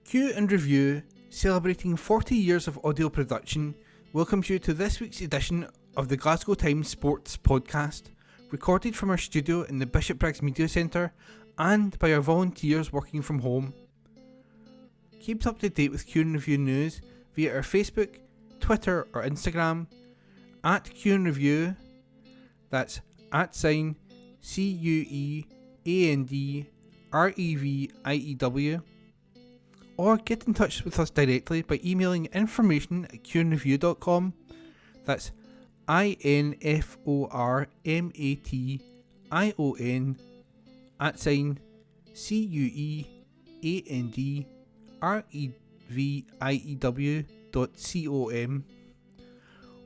Q and Review, celebrating 40 years of audio production, welcomes you to this week's edition of the Glasgow Times Sports Podcast, recorded from our studio in the Bishopbriggs Media Centre and by our volunteers working from home. Keep up to date with Q and Review news via our Facebook, Twitter or Instagram at Q and Review, that's @ CUEANDREVIEW, or get in touch with us directly by emailing information@qandreview.com, that's INFORMATION @CUEANDREVIEW.com,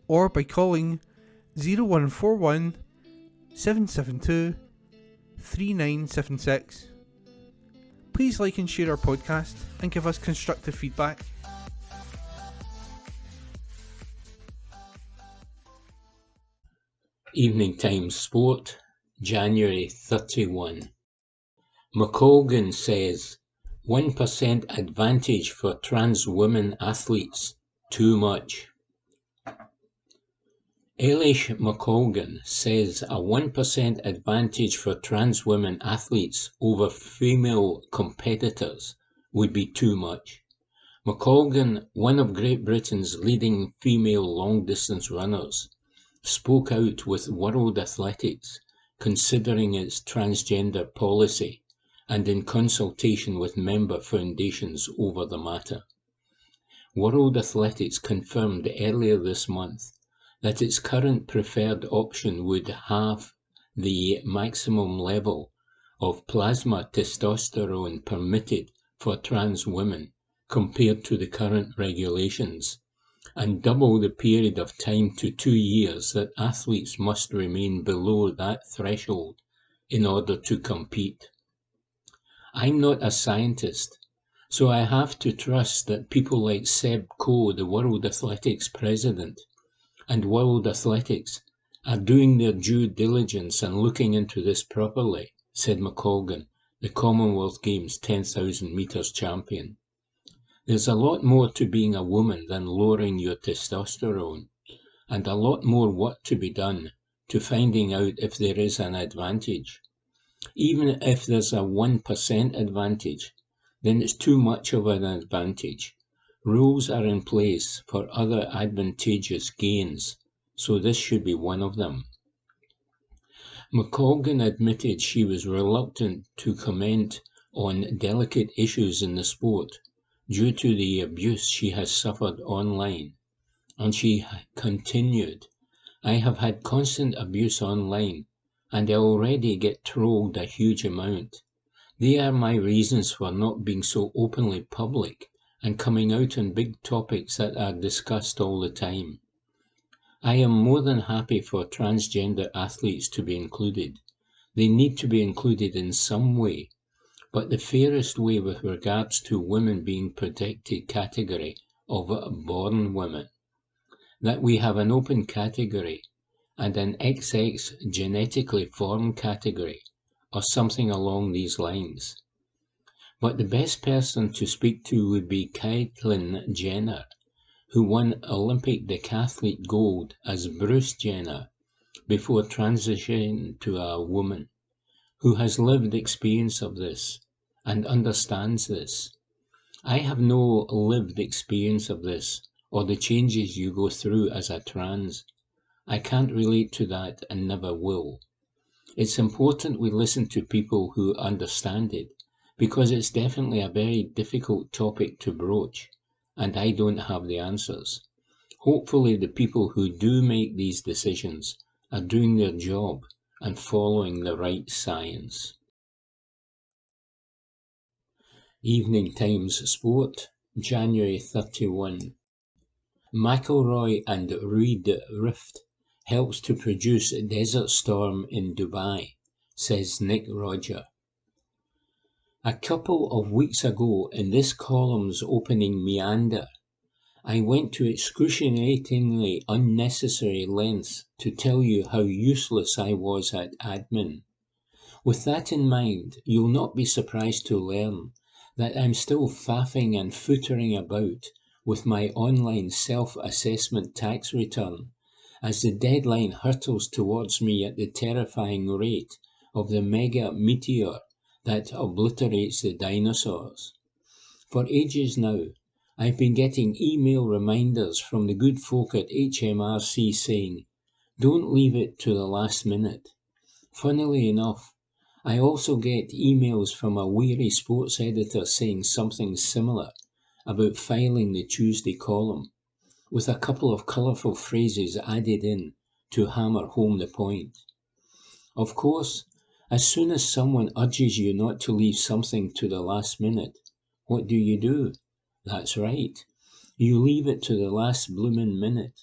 or by calling 0141 772 3976. Please like and share our podcast and give us constructive feedback. Evening Times Sport, January 31. McColgan says 1% advantage for trans women athletes, too much. Eilish McColgan says a 1% advantage for trans women athletes over female competitors would be too much. McColgan, one of Great Britain's leading female long-distance runners, spoke out with World Athletics, considering its transgender policy and in consultation with member foundations over the matter. World Athletics confirmed earlier this month that its current preferred option would halve the maximum level of plasma testosterone permitted for trans women compared to the current regulations, and double the period of time to 2 years that athletes must remain below that threshold in order to compete. I'm not a scientist, so I have to trust that people like Seb Coe, the World Athletics president, and World Athletics are doing their due diligence and looking into this properly, said McColgan, the Commonwealth Games 10,000 metres champion. There's a lot more to being a woman than lowering your testosterone, and a lot more work to be done to finding out if there is an advantage. Even if there's a 1% advantage, then it's too much of an advantage. Rules are in place for other advantageous gains, so this should be one of them. McColgan admitted she was reluctant to comment on delicate issues in the sport due to the abuse she has suffered online, and she continued, "I have had constant abuse online, and I already get trolled a huge amount. They are my reasons for not being so openly public and coming out on big topics that are discussed all the time. I am more than happy for transgender athletes to be included. They need to be included in some way, but the fairest way with regards to women being protected category of born women. That we have an open category and an XX genetically formed category, or something along these lines. But the best person to speak to would be Caitlyn Jenner, who won Olympic decathlete gold as Bruce Jenner before transitioning to a woman, who has lived experience of this and understands this. I have no lived experience of this or the changes you go through as a trans. I can't relate to that and never will. It's important we listen to people who understand it, because it's definitely a very difficult topic to broach, and I don't have the answers. Hopefully the people who do make these decisions are doing their job and following the right science. Evening Times Sport, January 31. McIlroy and Reed rift helps to produce Desert Storm in Dubai, says Nick Roger. A couple of weeks ago, in this column's opening meander, I went to excruciatingly unnecessary lengths to tell you how useless I was at admin. With that in mind, you'll not be surprised to learn that I'm still faffing and footering about with my online self-assessment tax return as the deadline hurtles towards me at the terrifying rate of the mega meteor that obliterates the dinosaurs. For ages now, I've been getting email reminders from the good folk at HMRC saying, don't leave it to the last minute. Funnily enough, I also get emails from a weary sports editor saying something similar about filing the Tuesday column, with a couple of colourful phrases added in to hammer home the point. Of course, as soon as someone urges you not to leave something to the last minute, what do? That's right, you leave it to the last bloomin' minute.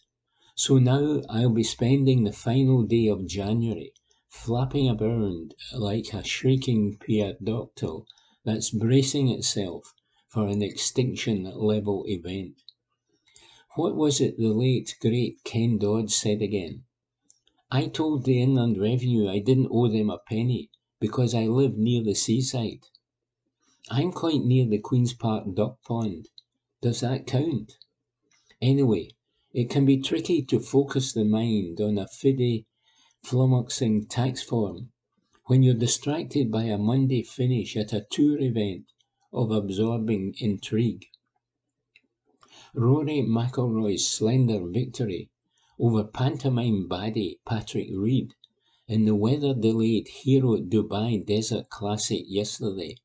So now I'll be spending the final day of January flapping around like a shrieking pterodactyl that's bracing itself for an extinction-level event. What was it the late, great Ken Dodd said again? I told the Inland Revenue I didn't owe them a penny because I live near the seaside. I'm quite near the Queen's Park Duck Pond. Does that count? Anyway, it can be tricky to focus the mind on a fiddy, flummoxing tax form when you're distracted by a Monday finish at a tour event of absorbing intrigue. Rory McIlroy's slender victory over pantomime baddie Patrick Reed in the weather-delayed Hero Dubai Desert Classic yesterday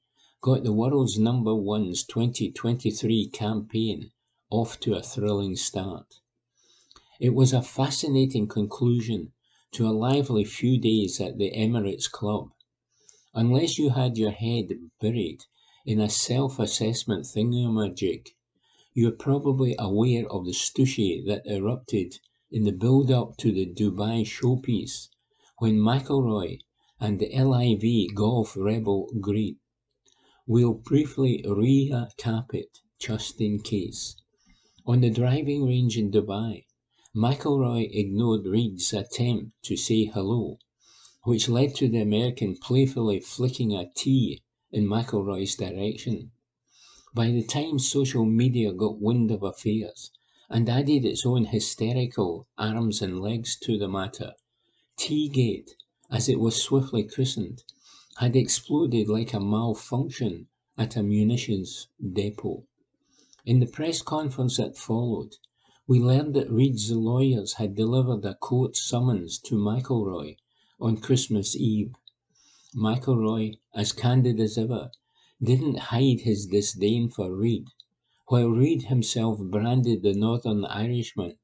got the world's number one's 2023 campaign off to a thrilling start. It was a fascinating conclusion to a lively few days at the Emirates Club. Unless you had your head buried in a self-assessment thingamajig, you're probably aware of the stooshy that erupted in the build-up to the Dubai showpiece when McIlroy and the LIV golf rebel agreed. We'll briefly recap it, just in case. On the driving range in Dubai, McIlroy ignored Reed's attempt to say hello, which led to the American playfully flicking a tee in McIlroy's direction. By the time social media got wind of affairs and added its own hysterical arms and legs to the matter, Teagate, as it was swiftly christened, had exploded like a malfunction at a munitions depot. In the press conference that followed, we learned that Reed's lawyers had delivered a court summons to McIlroy on Christmas Eve. McIlroy, as candid as ever, didn't hide his disdain for Reed, while Reed himself branded the Northern Irishman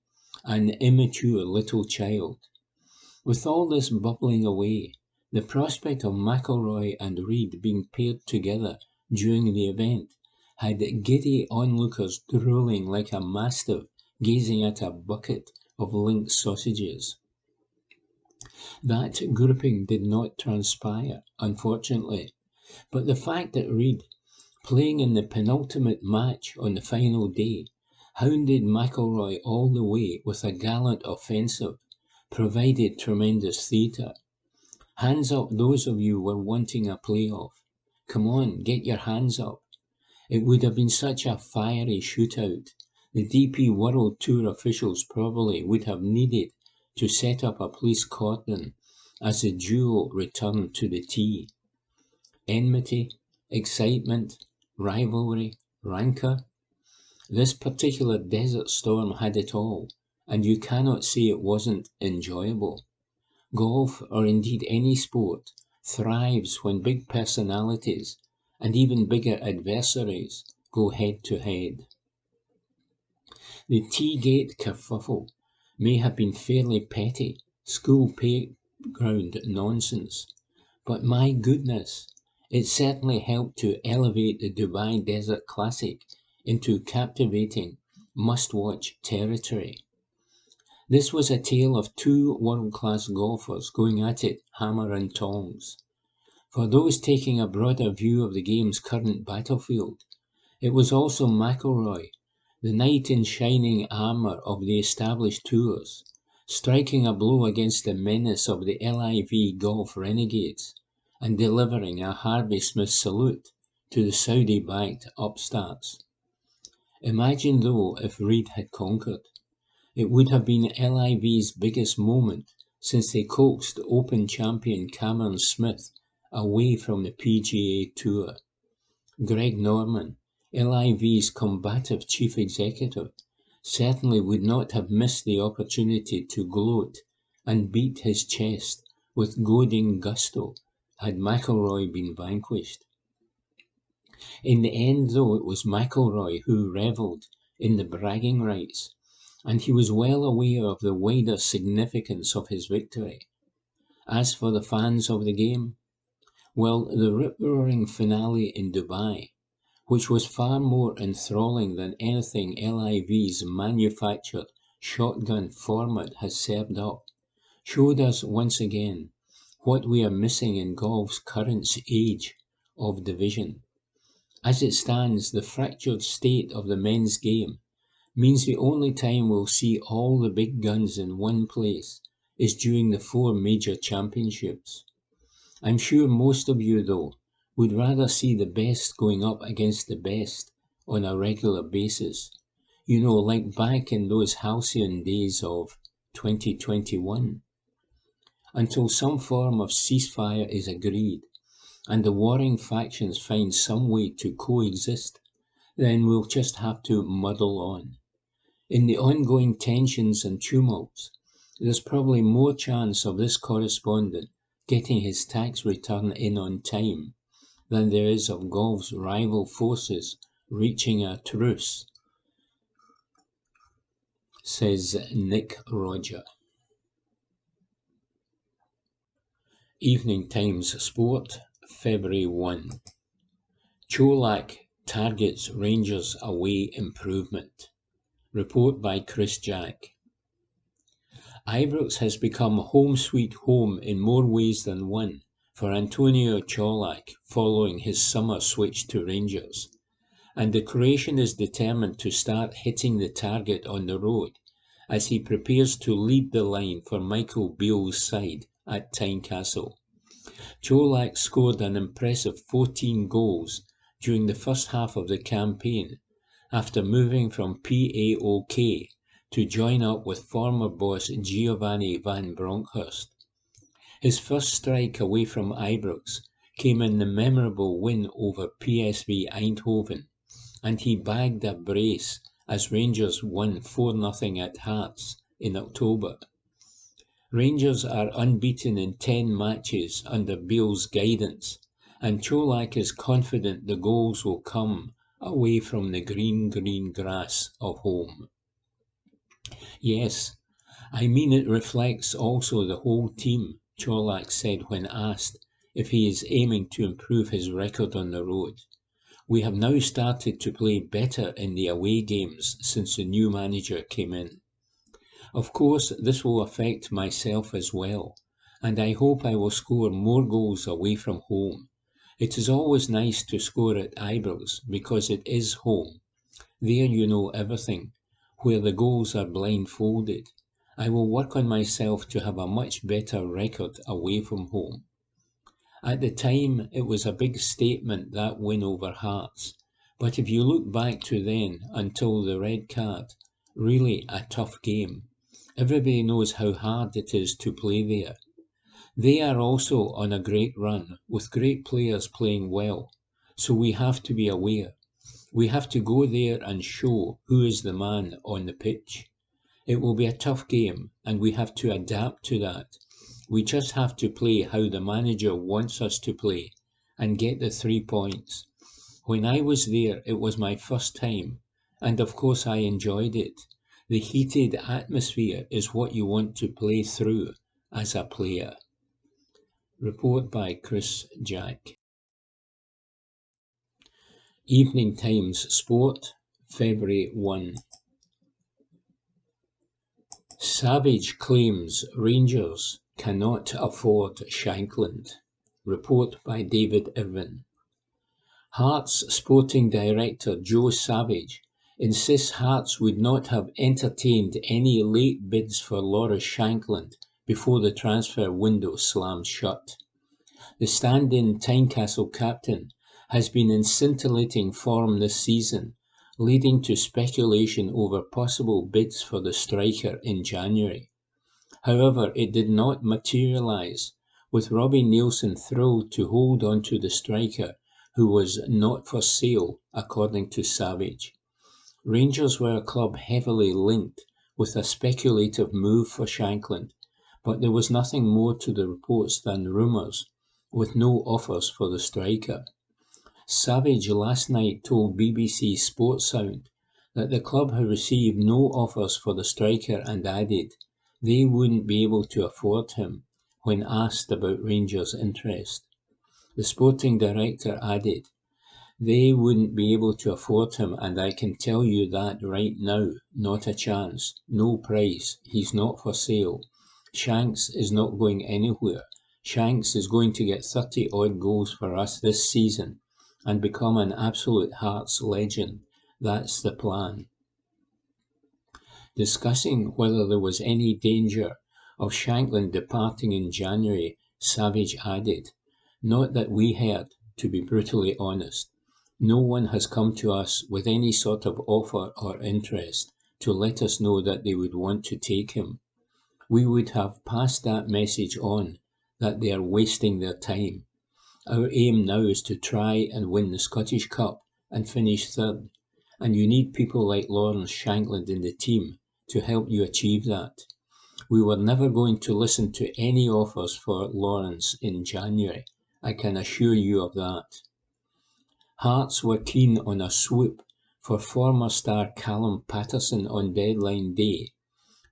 an immature little child. With all this bubbling away, the prospect of McIlroy and Reed being paired together during the event had giddy onlookers drooling like a mastiff gazing at a bucket of lynx sausages. That grouping did not transpire, unfortunately, but the fact that Reed, playing in the penultimate match on the final day, hounded McIlroy all the way with a gallant offensive provided tremendous theatre. Hands up those of you who were wanting a playoff. Come on, get your hands up. It would have been such a fiery shootout. The DP World Tour officials probably would have needed to set up a police cordon as the duo returned to the tee. Enmity, excitement, rivalry, rancour. This particular desert storm had it all, and you cannot say it wasn't enjoyable. Golf, or indeed any sport, thrives when big personalities, and even bigger adversaries, go head to head. The Teagate kerfuffle may have been fairly petty, school playground nonsense, but my goodness, it certainly helped to elevate the Dubai Desert Classic into captivating, must-watch territory. This was a tale of two world-class golfers going at it hammer and tongs. For those taking a broader view of the game's current battlefield, it was also McIlroy, the knight in shining armour of the established tours, striking a blow against the menace of the LIV golf renegades and delivering a Harvey Smith salute to the Saudi-backed upstarts. Imagine though if Reid had conquered. It would have been LIV's biggest moment since they coaxed Open champion Cameron Smith away from the PGA Tour. Greg Norman, LIV's combative chief executive, certainly would not have missed the opportunity to gloat and beat his chest with goading gusto had McIlroy been vanquished. In the end, though, it was McIlroy who revelled in the bragging rights, and he was well aware of the wider significance of his victory. As for the fans of the game, well, the rip-roaring finale in Dubai, which was far more enthralling than anything LIV's manufactured shotgun format has served up, showed us once again what we are missing in golf's current age of division. As it stands, the fractured state of the men's game means the only time we'll see all the big guns in one place is during the 4 major championships. I'm sure most of you, though, would rather see the best going up against the best on a regular basis. You know, like back in those halcyon days of 2021. Until some form of ceasefire is agreed and the warring factions find some way to coexist, then we'll just have to muddle on. In the ongoing tensions and tumults, there's probably more chance of this correspondent getting his tax return in on time than there is of golf's rival forces reaching a truce, says Nick Roger. Evening Times Sport, February 1. Cholak targets Rangers away improvement. Report by Chris Jack. Ibrox has become home sweet home in more ways than one for Antonio Cholak following his summer switch to Rangers, and the Croatian is determined to start hitting the target on the road as he prepares to lead the line for Michael Beale's side at Tynecastle. Cholak scored an impressive 14 goals during the first half of the campaign after moving from PAOK to join up with former boss Giovanni van Bronckhorst. His first strike away from Ibrox came in the memorable win over PSV Eindhoven, and he bagged a brace as Rangers won 4-0 at Hearts in October. Rangers are unbeaten in 10 matches under Beale's guidance, and Cholak is confident the goals will come away from the green grass of home. Yes, I mean it reflects also the whole team, Cholak said when asked if he is aiming to improve his record on the road. We have now started to play better in the away games since the new manager came in. Of course, this will affect myself as well, and I hope I will score more goals away from home. It is always nice to score at Ibrox because it is home. There you know everything, where the goals are blindfolded. I will work on myself to have a much better record away from home. At the time, it was a big statement, that win over Hearts, but if you look back to then until the red card, really a tough game. Everybody knows how hard it is to play there. They are also on a great run, with great players playing well, so we have to be aware. We have to go there and show who is the man on the pitch. It will be a tough game, and we have to adapt to that. We just have to play how the manager wants us to play, and get the 3 points. When I was there, it was my first time, and of course I enjoyed it. The heated atmosphere is what you want to play through as a player. Report by Chris Jack. Evening Times Sport, February 1. Savage claims Rangers cannot afford Shankland. Report by David Irvin. Hearts sporting director Joe Savage insists Hearts would not have entertained any late bids for Laura Shankland before the transfer window slammed shut. The stand-in Tynecastle captain has been in scintillating form this season, leading to speculation over possible bids for the striker in January. However, it did not materialise, with Robbie Neilson thrilled to hold on to the striker, who was not for sale, according to Savage. Rangers were a club heavily linked with a speculative move for Shankland, but there was nothing more to the reports than rumours, with no offers for the striker. Savage last night told BBC Sportsound that the club had received no offers for the striker and added they wouldn't be able to afford him when asked about Rangers' interest. The sporting director added, "They wouldn't be able to afford him, and I can tell you that right now. Not a chance. No price. He's not for sale. Shanks is not going anywhere. Shanks is going to get 30-odd goals for us this season and become an absolute Hearts legend. That's the plan." Discussing whether there was any danger of Shankland departing in January, Savage added, "Not that we heard, to be brutally honest. No one has come to us with any sort of offer or interest to let us know that they would want to take him. We would have passed that message on, that they are wasting their time. Our aim now is to try and win the Scottish Cup and finish third, and you need people like Lawrence Shankland in the team to help you achieve that. We were never going to listen to any offers for Lawrence in January. I can assure you of that." Hearts were keen on a swoop for former star Callum Paterson on deadline day,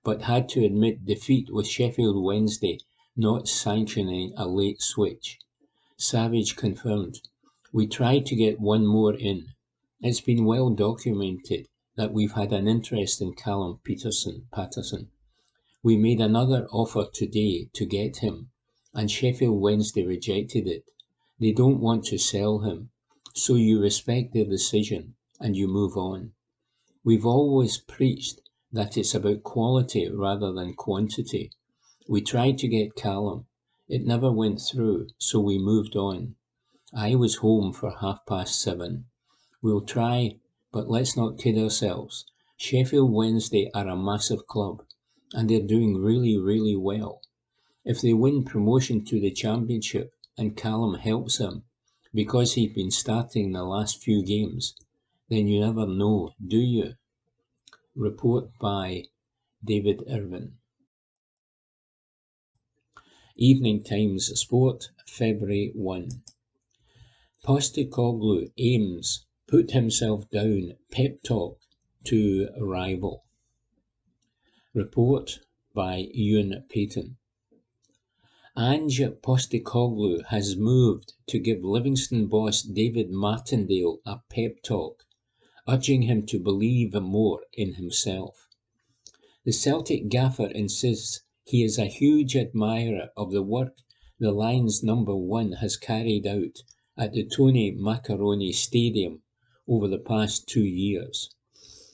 but had to admit defeat with Sheffield Wednesday not sanctioning a late switch. Savage confirmed, "We tried to get one more in. It's been well documented that we've had an interest in Callum Paterson. We made another offer today to get him, and Sheffield Wednesday rejected it. They don't want to sell him, so you respect their decision and you move on. We've always preached that it's about quality rather than quantity. We tried to get Callum. It never went through, so we moved on. I was home for 7:30. We'll try, but let's not kid ourselves. Sheffield Wednesday are a massive club, and they're doing really, really well. If they win promotion to the Championship and Callum helps them, because he's been starting the last few games, then you never know, do you?" Report by David Irvin. Evening Times Sport, February 1. Postecoglou aims put himself down pep talk to rival. Report by Ewan Payton. Ange Postecoglou has moved to give Livingston boss David Martindale a pep talk, urging him to believe more in himself. The Celtic gaffer insists he is a huge admirer of the work the Lions' number one has carried out at the Tony Macaroni Stadium over the past 2 years.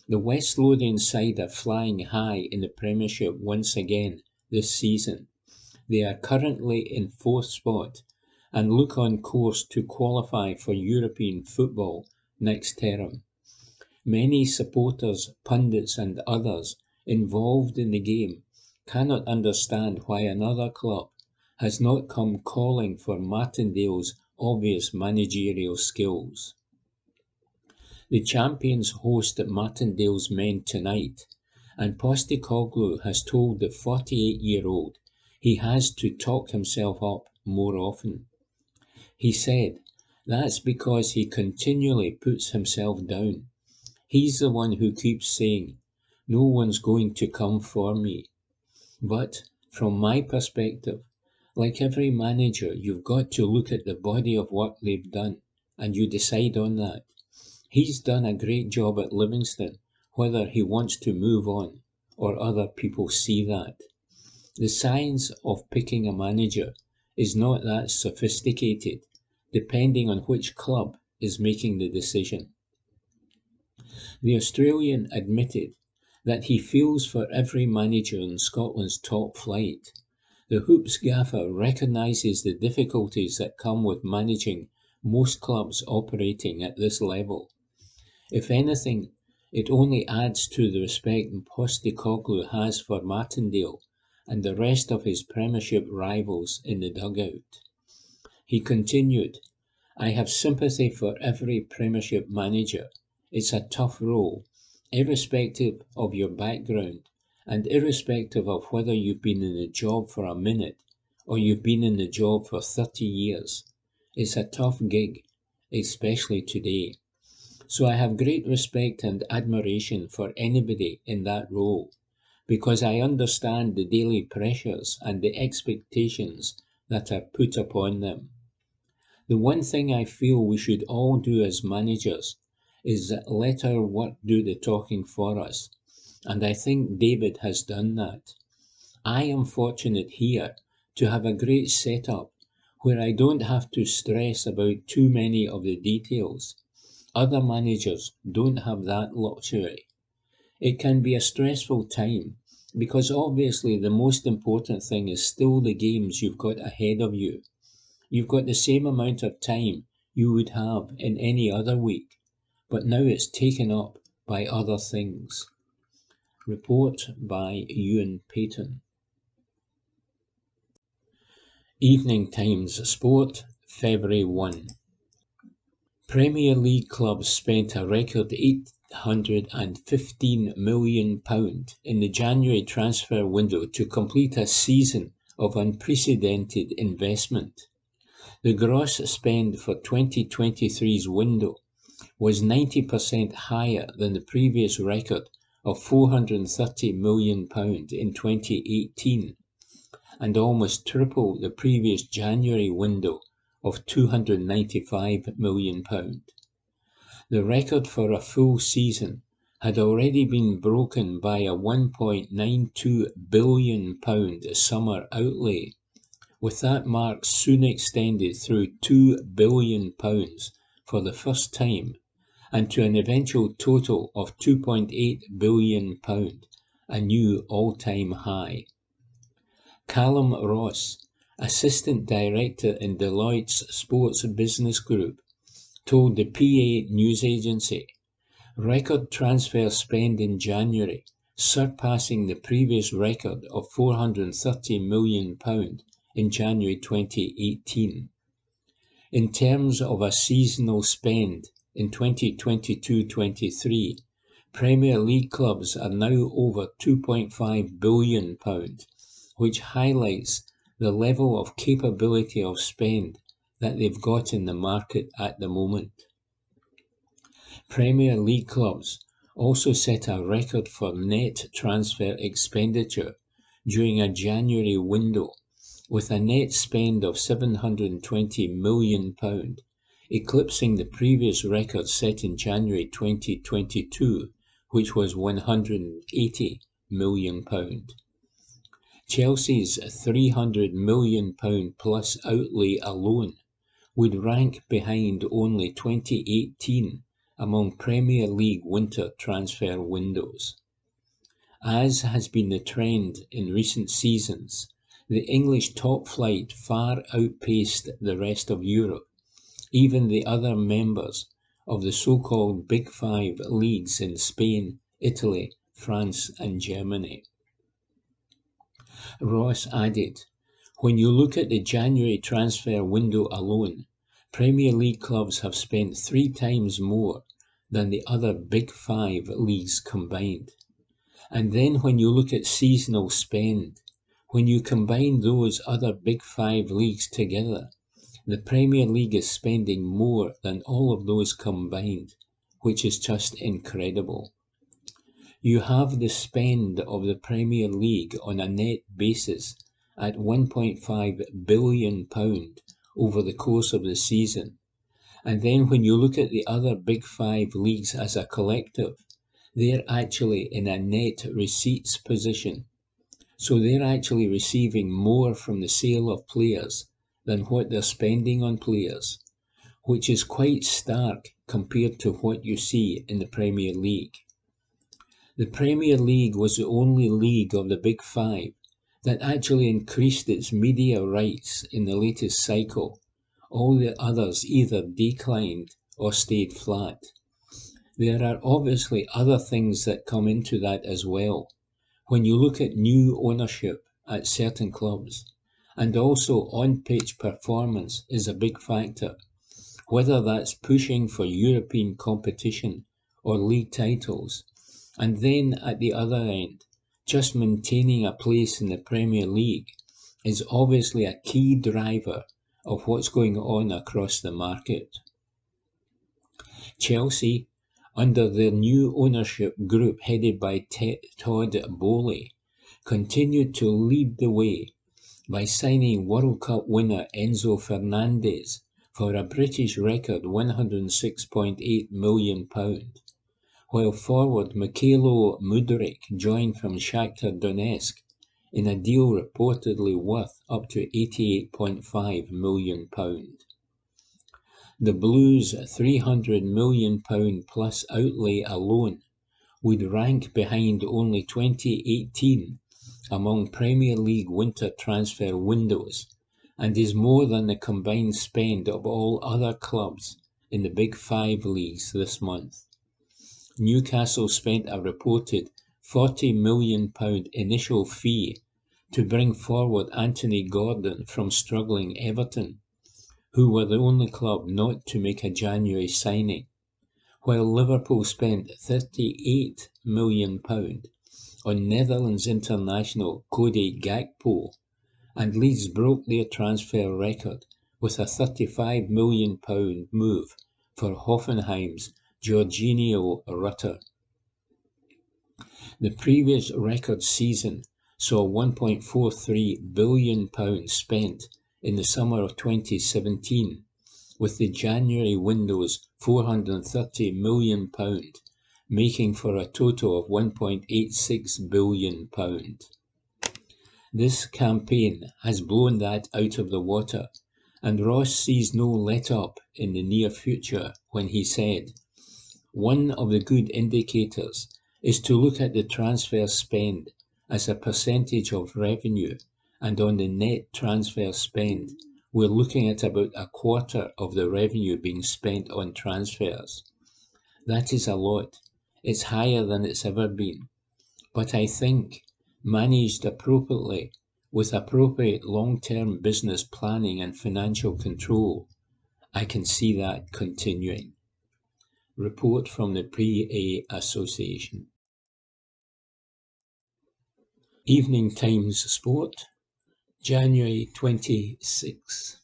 The West Lothian side are flying high in the Premiership once again this season. They are currently in 4th spot and look on course to qualify for European football next term. Many supporters, pundits and others involved in the game cannot understand why another club has not come calling for Martindale's obvious managerial skills. The champions host Martindale's men tonight, and Postecoglou has told the 48-year-old he has to talk himself up more often. He said, "That's because he continually puts himself down. He's the one who keeps saying, 'No one's going to come for me.' But, from my perspective, like every manager, you've got to look at the body of work they've done, and you decide on that. He's done a great job at Livingston, whether he wants to move on, or other people see that. The science of picking a manager is not that sophisticated, depending on which club is making the decision." The Australian admitted that he feels for every manager in Scotland's top flight. The Hoops gaffer recognises the difficulties that come with managing most clubs operating at this level. If anything, it only adds to the respect Postecoglou has for Martindale and the rest of his Premiership rivals in the dugout. He continued, I have sympathy for every Premiership manager. It's a tough role, irrespective of your background and irrespective of whether you've been in the job for a minute or you've been in the job for 30 years. It's a tough gig, especially today. So I have great respect and admiration for anybody in that role, because I understand the daily pressures and the expectations that are put upon them. The one thing I feel we should all do as managers is let our work do the talking for us, and I think David has done that. I am fortunate here to have a great setup where I don't have to stress about too many of the details. Other managers don't have that luxury. It can be a stressful time because obviously the most important thing is still the games you've got ahead of you. You've got the same amount of time you would have in any other week, but now it's taken up by other things. Report by Ewan Payton. Evening Times Sport, February 1. Premier League clubs spent a record £815 million in the January transfer window to complete a season of unprecedented investment. The gross spend for 2023's window was 90% higher than the previous record of £430 million in 2018 and almost triple the previous January window of £295 million. The record for a full season had already been broken by a £1.92 billion summer outlay, with that mark soon extended through £2 billion for the first time and to an eventual total of £2.8 billion, a new all-time high. Callum Ross, Assistant Director in Deloitte's Sports Business Group, told the PA news agency, record transfer spend in January, surpassing the previous record of £430 million in January 2018. In terms of a seasonal spend in 2022-23, Premier League clubs are now over £2.5 billion, which highlights the level of capability of spend that they've got in the market at the moment. Premier League clubs also set a record for net transfer expenditure during a January window, with a net spend of £720 million, eclipsing the previous record set in January 2022, which was £180 million. Chelsea's £300 million plus outlay alone would rank behind only 2018 among Premier League winter transfer windows. As has been the trend in recent seasons, the English top flight far outpaced the rest of Europe, even the other members of the so-called Big Five leagues in Spain, Italy, France and Germany. Ross added, when you look at the January transfer window alone, Premier League clubs have spent 3 times more than the other Big Five leagues combined. And then when you look at seasonal spend, when you combine those other Big Five leagues together, the Premier League is spending more than all of those combined, which is just incredible. You have the spend of the Premier League on a net basis at £1.5 billion over the course of the season. And then when you look at the other Big Five leagues as a collective, they're actually in a net receipts position. So they're actually receiving more from the sale of players than what they're spending on players, which is quite stark compared to what you see in the Premier League. The Premier League was the only league of the Big Five that actually increased its media rights in the latest cycle, all the others either declined or stayed flat. There are obviously other things that come into that as well. When you look at new ownership at certain clubs, and also on-pitch performance is a big factor, whether that's pushing for European competition or league titles, and then at the other end, just maintaining a place in the Premier League is obviously a key driver of what's going on across the market. Chelsea, under their new ownership group headed by Todd Bowley, continued to lead the way by signing World Cup winner Enzo Fernandez for a British record £106.8 million, while forward Mykhailo Mudryk joined from Shakhtar Donetsk in a deal reportedly worth up to £88.5 million. The Blues' £300 million plus outlay alone would rank behind only 2018 among Premier League winter transfer windows, and is more than the combined spend of all other clubs in the Big Five leagues this month. Newcastle spent a reported £40 million initial fee to bring forward Anthony Gordon from struggling Everton, who were the only club not to make a January signing, while Liverpool spent £38 million on Netherlands international Cody Gakpo, and Leeds broke their transfer record with a £35 million move for Hoffenheim's Jorginho Rutter. The previous record season saw £1.43 billion spent in the summer of 2017, with the January window's £430 million, making for a total of £1.86 billion. This campaign has blown that out of the water, and Ross sees no let-up in the near future when he said, "One of the good indicators is to look at the transfer spend as a percentage of revenue, and on the net transfer spend, we're looking at about a quarter of the revenue being spent on transfers. That is a lot. It's higher than it's ever been. But I think, managed appropriately, with appropriate long-term business planning and financial control, I can see that continuing." Report from the Pre-A Association. Evening Times Sport, January 26.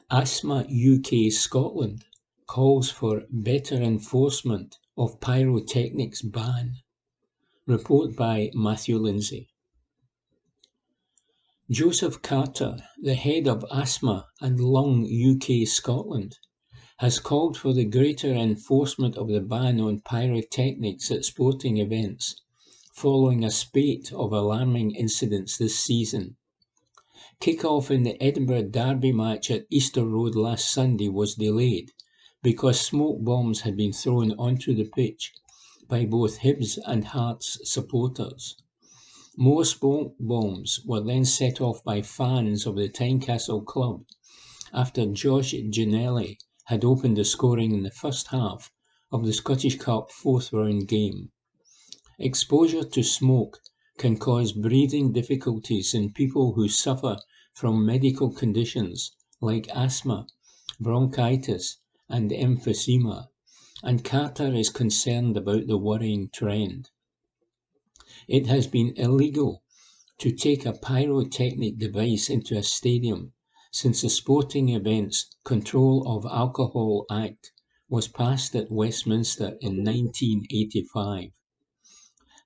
Asthma UK Scotland calls for better enforcement of pyrotechnics ban. Report by Matthew Lindsay. Joseph Carter, the head of Asthma and Lung UK Scotland, has called for the greater enforcement of the ban on pyrotechnics at sporting events, following a spate of alarming incidents this season. Kick-off in the Edinburgh Derby match at Easter Road last Sunday was delayed because smoke bombs had been thrown onto the pitch by both Hibs and Hearts supporters. More smoke bombs were then set off by fans of the Tynecastle club after Josh Ginnelly had opened the scoring in the first half of the Scottish Cup fourth-round game. Exposure to smoke can cause breathing difficulties in people who suffer from medical conditions like asthma, bronchitis, and emphysema, and Carter is concerned about the worrying trend. It has been illegal to take a pyrotechnic device into a stadium since the Sporting Events Control of Alcohol Act was passed at Westminster in 1985.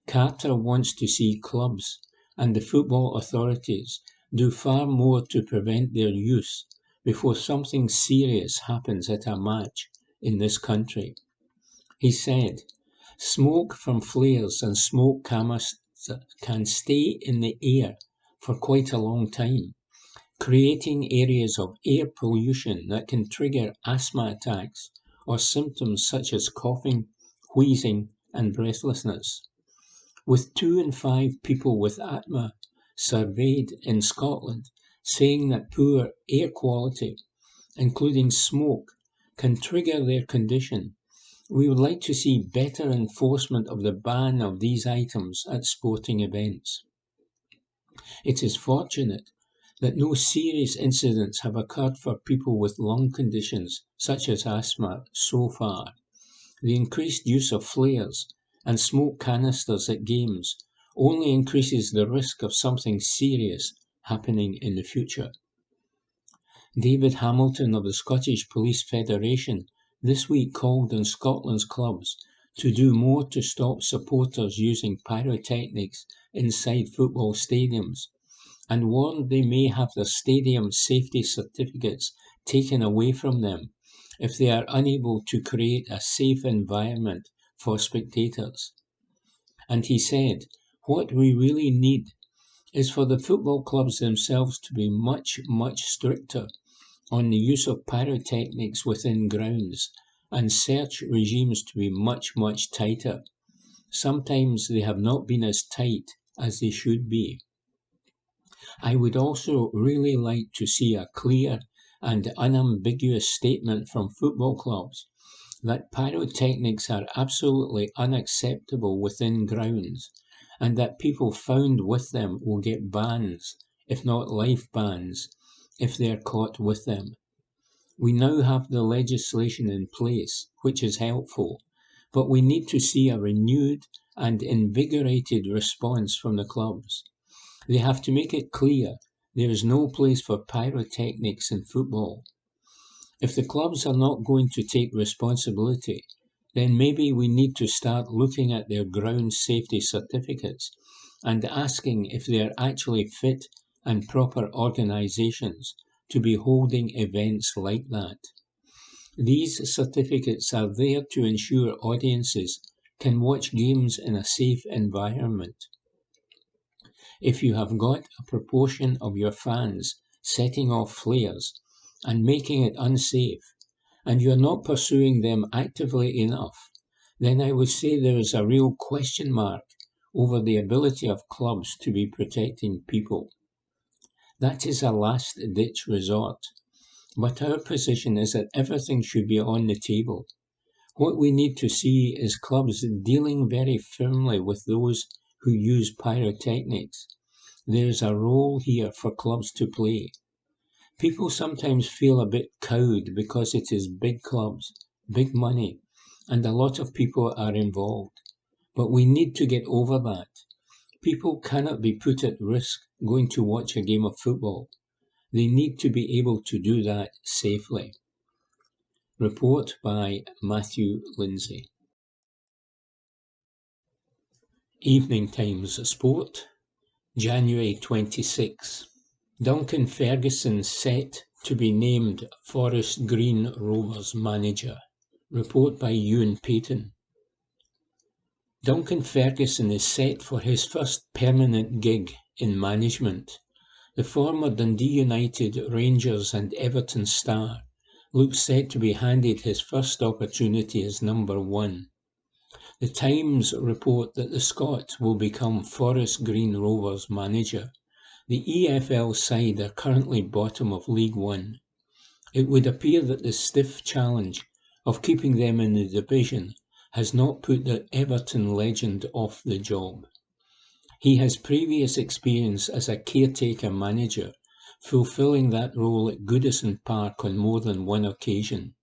Carter wants to see clubs and the football authorities do far more to prevent their use before something serious happens at a match in this country. He said, "Smoke from flares and smoke canisters can stay in the air for quite a long time, creating areas of air pollution that can trigger asthma attacks or symptoms such as coughing, wheezing, and breathlessness. With 2 in 5 people with asthma surveyed in Scotland saying that poor air quality, including smoke, can trigger their condition. We would like to see better enforcement of the ban of these items at sporting events. It is fortunate that no serious incidents have occurred for people with lung conditions such as asthma so far. The increased use of flares and smoke canisters at games only increases the risk of something serious happening in the future. David Hamilton of the Scottish Police Federation this week called on Scotland's clubs to do more to stop supporters using pyrotechnics inside football stadiums, and warned they may have their stadium safety certificates taken away from them if they are unable to create a safe environment for spectators. And he said, what we really need is for the football clubs themselves to be much, much stricter on the use of pyrotechnics within grounds, and search regimes to be much, much tighter. Sometimes they have not been as tight as they should be. I would also really like to see a clear and unambiguous statement from football clubs that pyrotechnics are absolutely unacceptable within grounds, and that people found with them will get bans, if not life bans, if they are caught with them. We now have the legislation in place, which is helpful, but we need to see a renewed and invigorated response from the clubs. They have to make it clear there is no place for pyrotechnics in football. If the clubs are not going to take responsibility, then maybe we need to start looking at their ground safety certificates and asking if they are actually fit and proper organisations to be holding events like that. These certificates are there to ensure audiences can watch games in a safe environment. If you have got a proportion of your fans setting off flares and making it unsafe, and you are not pursuing them actively enough, then I would say there is a real question mark over the ability of clubs to be protecting people. That is a last-ditch resort, but our position is that everything should be on the table. What we need to see is clubs dealing very firmly with those who use pyrotechnics. There is a role here for clubs to play. People sometimes feel a bit cowed because it is big clubs, big money, and a lot of people are involved. But we need to get over that. People cannot be put at risk going to watch a game of football. They need to be able to do that safely. Report by Matthew Lindsay. Evening Times Sport, January 26. Duncan Ferguson set to be named Forest Green Rovers manager. Report by Ewan Payton. Duncan Ferguson is set for his first permanent gig in management. The former Dundee United, Rangers and Everton star looks set to be handed his first opportunity as number one. The Times report that the Scot will become Forest Green Rovers manager. The EFL side are currently bottom of League One. It would appear that the stiff challenge of keeping them in the division has not put the Everton legend off the job. He has previous experience as a caretaker manager, fulfilling that role at Goodison Park on more than one occasion.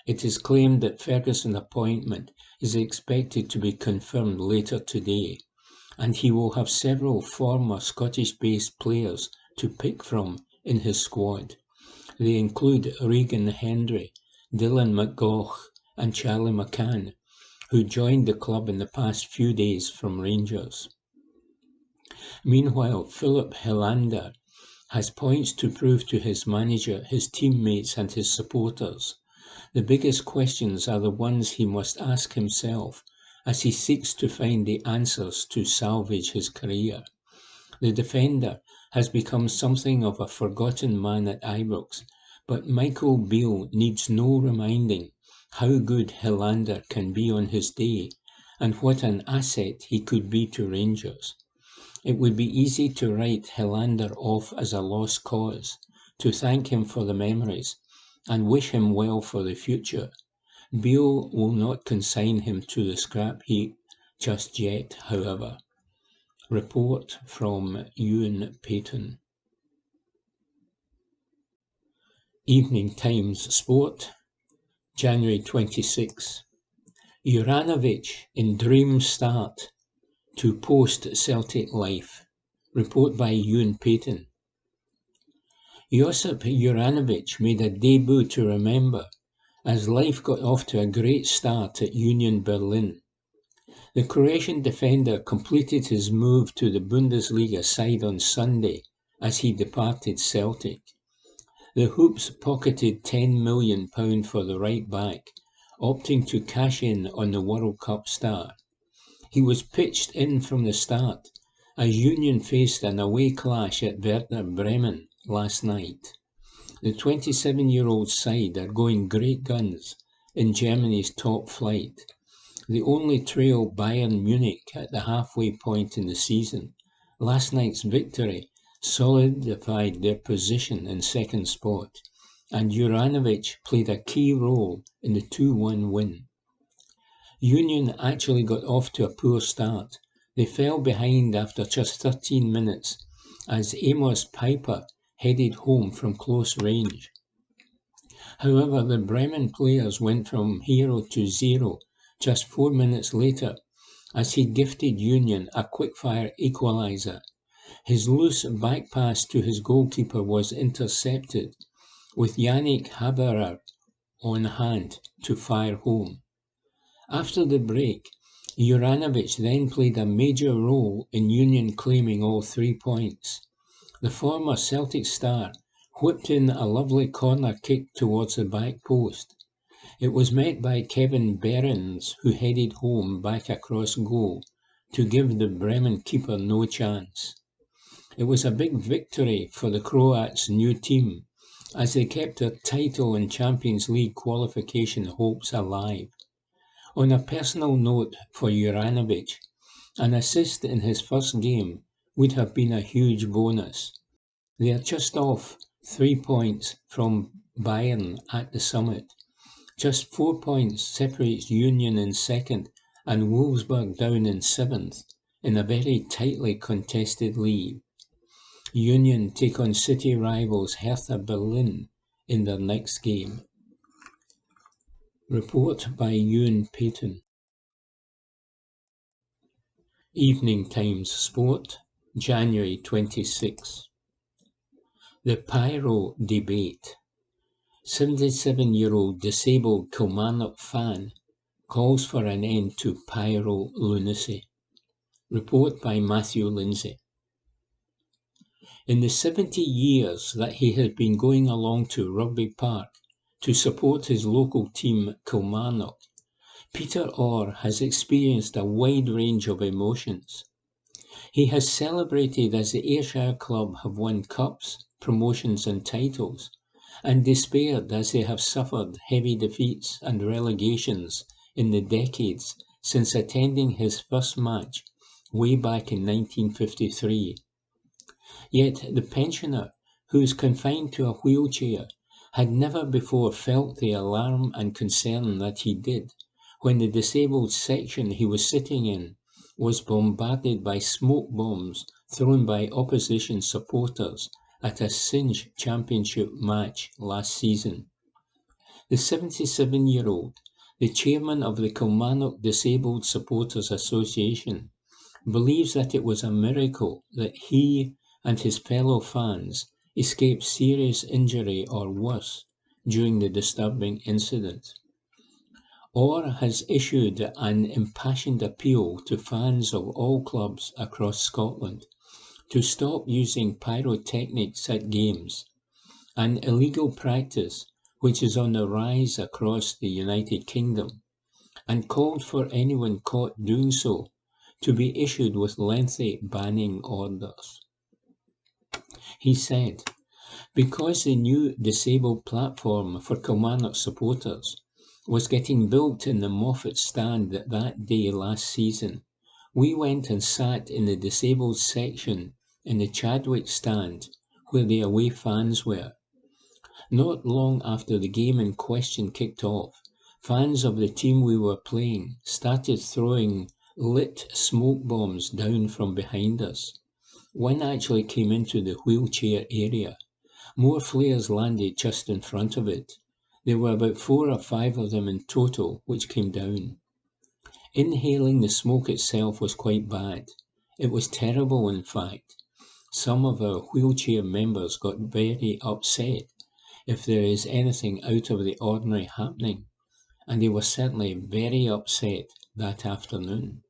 It is claimed that Ferguson's appointment is expected to be confirmed later today, and he will have several former Scottish-based players to pick from in his squad. They include Regan Hendry, Dylan McGough and Charlie McCann, who joined the club in the past few days from Rangers. Meanwhile, Philip Helander has points to prove to his manager, his teammates and his supporters. The biggest questions are the ones he must ask himself as he seeks to find the answers to salvage his career. The defender has become something of a forgotten man at Ibrox, but Michael Beale needs no reminding how good Helander can be on his day and what an asset he could be to Rangers. It would be easy to write Helander off as a lost cause, to thank him for the memories, and wish him well for the future. Beale will not consign him to the scrap heap just yet, however. Report from Ewan Payton. Evening Times Sport, January 26. Juranovic in dream start to post-Celtic life. Report by Ewan Payton. Josip Juranovic made a debut to remember as life got off to a great start at Union Berlin. The Croatian defender completed his move to the Bundesliga side on Sunday as he departed Celtic. The Hoops pocketed £10 million for the right-back, opting to cash in on the World Cup star. He was pitched in from the start as Union faced an away clash at Werder Bremen last night. The 27-year-old side are going great guns in Germany's top flight. They only trail Bayern Munich at the halfway point in the season. Last night's victory solidified their position in second spot, and Juranovic played a key role in the 2-1 win. Union actually got off to a poor start. They fell behind after just 13 minutes as Amos Piper headed home from close range. However, the Bremen players went from hero to zero just 4 minutes later as he gifted Union a quick-fire equaliser. His loose back pass to his goalkeeper was intercepted, with Yannick Haberer on hand to fire home. After the break, Juranovic then played a major role in Union claiming all 3 points. The former Celtic star whipped in a lovely corner kick towards the back post. It was met by Kevin Behrens, who headed home back across goal to give the Bremen keeper no chance. It was a big victory for the Croats' new team, as they kept their title and Champions League qualification hopes alive. On a personal note for Juranovic, an assist in his first game would have been a huge bonus. They are just off 3 points from Bayern at the summit. Just 4 points separates Union in second and Wolfsburg down in seventh in a very tightly contested league. Union take on city rivals Hertha Berlin in their next game. Report by Ewan Payton. Evening Times Sport, January 26. The Pyro Debate. 77-year-old disabled Kilmarnock fan calls for an end to pyro lunacy. Report by Matthew Lindsay. In the 70 years that he has been going along to Rugby Park to support his local team Kilmarnock, Peter Orr has experienced a wide range of emotions. He has celebrated as the Ayrshire club have won cups, promotions and titles, and despaired as they have suffered heavy defeats and relegations in the decades since attending his first match way back in 1953. Yet the pensioner, who is confined to a wheelchair, had never before felt the alarm and concern that he did when the disabled section he was sitting in was bombarded by smoke bombs thrown by opposition supporters at a Singe Championship match last season. The 77-year-old, the chairman of the Kilmarnock Disabled Supporters Association, believes that it was a miracle that he and his fellow fans escaped serious injury or worse during the disturbing incident. Orr has issued an impassioned appeal to fans of all clubs across Scotland to stop using pyrotechnics at games, an illegal practice which is on the rise across the United Kingdom, and called for anyone caught doing so to be issued with lengthy banning orders. He said, because the new disabled platform for Kilmarnock supporters was getting built in the Moffat stand that day last season, We went and sat in the disabled section in the Chadwick stand where the away fans were. Not long after the game in question kicked off, fans of the team we were playing started throwing lit smoke bombs down from behind us. One actually came into the wheelchair area. More flares landed just in front of it. There were about 4 or 5 of them in total which came down. Inhaling the smoke itself was quite bad. It was terrible, in fact. Some of our wheelchair members got very upset if there is anything out of the ordinary happening, and they were certainly very upset that afternoon.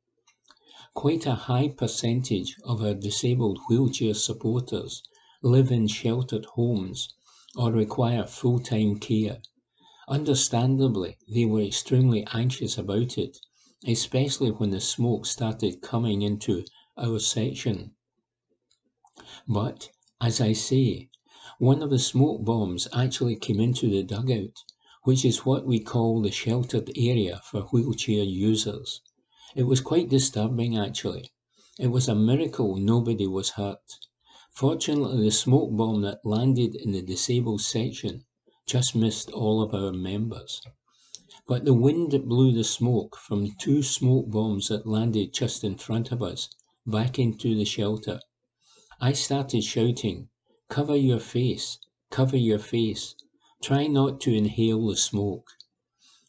Quite a high percentage of our disabled wheelchair supporters live in sheltered homes or require full-time care. Understandably, they were extremely anxious about it, especially when the smoke started coming into our section. But, as I say, one of the smoke bombs actually came into the dugout, which is what we call the sheltered area for wheelchair users. It was quite disturbing, actually. It was a miracle nobody was hurt. Fortunately, the smoke bomb that landed in the disabled section just missed all of our members. But the wind blew the smoke from 2 smoke bombs that landed just in front of us back into the shelter. I started shouting, "Cover your face, cover your face. Try not to inhale the smoke."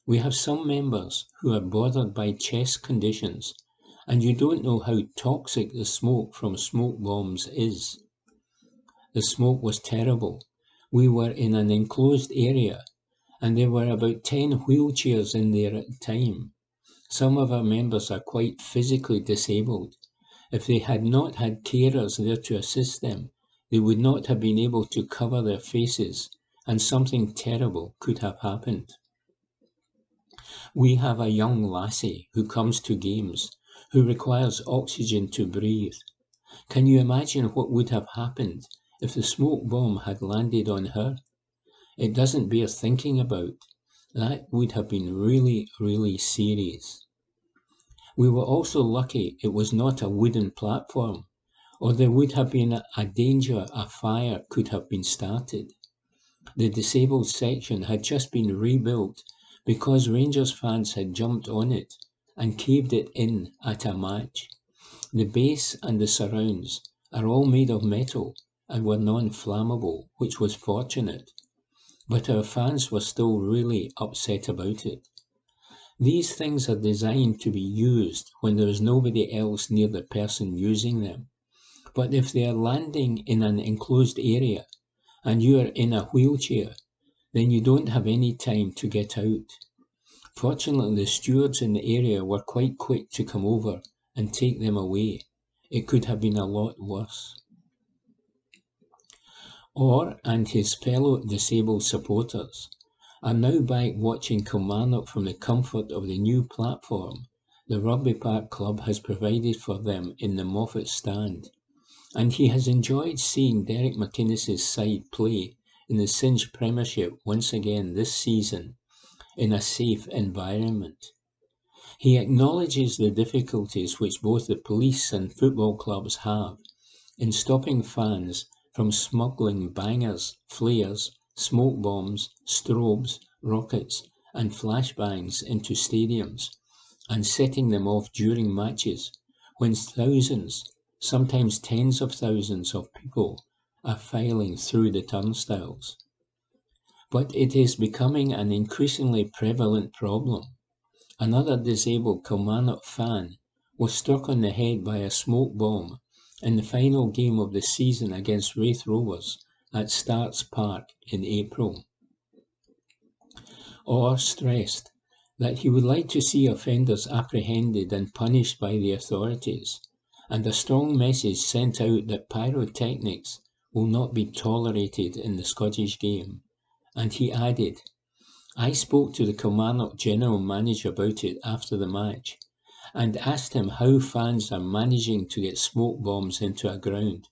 We have some members who are bothered by chest conditions, and you don't know how toxic the smoke from smoke bombs is. The smoke was terrible. We were in an enclosed area, and there were about 10 wheelchairs in there at the time. Some of our members are quite physically disabled. If they had not had carers there to assist them, they would not have been able to cover their faces, and something terrible could have happened. We have a young lassie who comes to games, who requires oxygen to breathe. Can you imagine what would have happened if the smoke bomb had landed on her? It doesn't bear thinking about. That would have been really, really serious. We were also lucky it was not a wooden platform, or there would have been a danger a fire could have been started. The disabled section had just been rebuilt because Rangers fans had jumped on it and caved it in at a match. The base and the surrounds are all made of metal and were non-flammable, which was fortunate. But our fans were still really upset about it. These things are designed to be used when there is nobody else near the person using them. But if they are landing in an enclosed area and you are in a wheelchair, then you don't have any time to get out. Fortunately, the stewards in the area were quite quick to come over and take them away. It could have been a lot worse. Orr and his fellow disabled supporters are now back watching Kilmarnock from the comfort of the new platform the Rugby Park Club has provided for them in the Moffat stand, and he has enjoyed seeing Derek McInnes's side play in the Cinch Premiership once again this season in a safe environment. He acknowledges the difficulties which both the police and football clubs have in stopping fans from smuggling bangers, flares, smoke bombs, strobes, rockets and flashbangs into stadiums and setting them off during matches when thousands, sometimes tens of thousands of people are filing through the turnstiles. But it is becoming an increasingly prevalent problem. Another disabled Kilmarnock fan was struck on the head by a smoke bomb in the final game of the season against Raith Rovers at Starts Park in April. Orr stressed that he would like to see offenders apprehended and punished by the authorities, and a strong message sent out that pyrotechnics will not be tolerated in the Scottish game, and he added, "I spoke to the Kilmarnock general manager about it after the match and asked him how fans are managing to get smoke bombs into a ground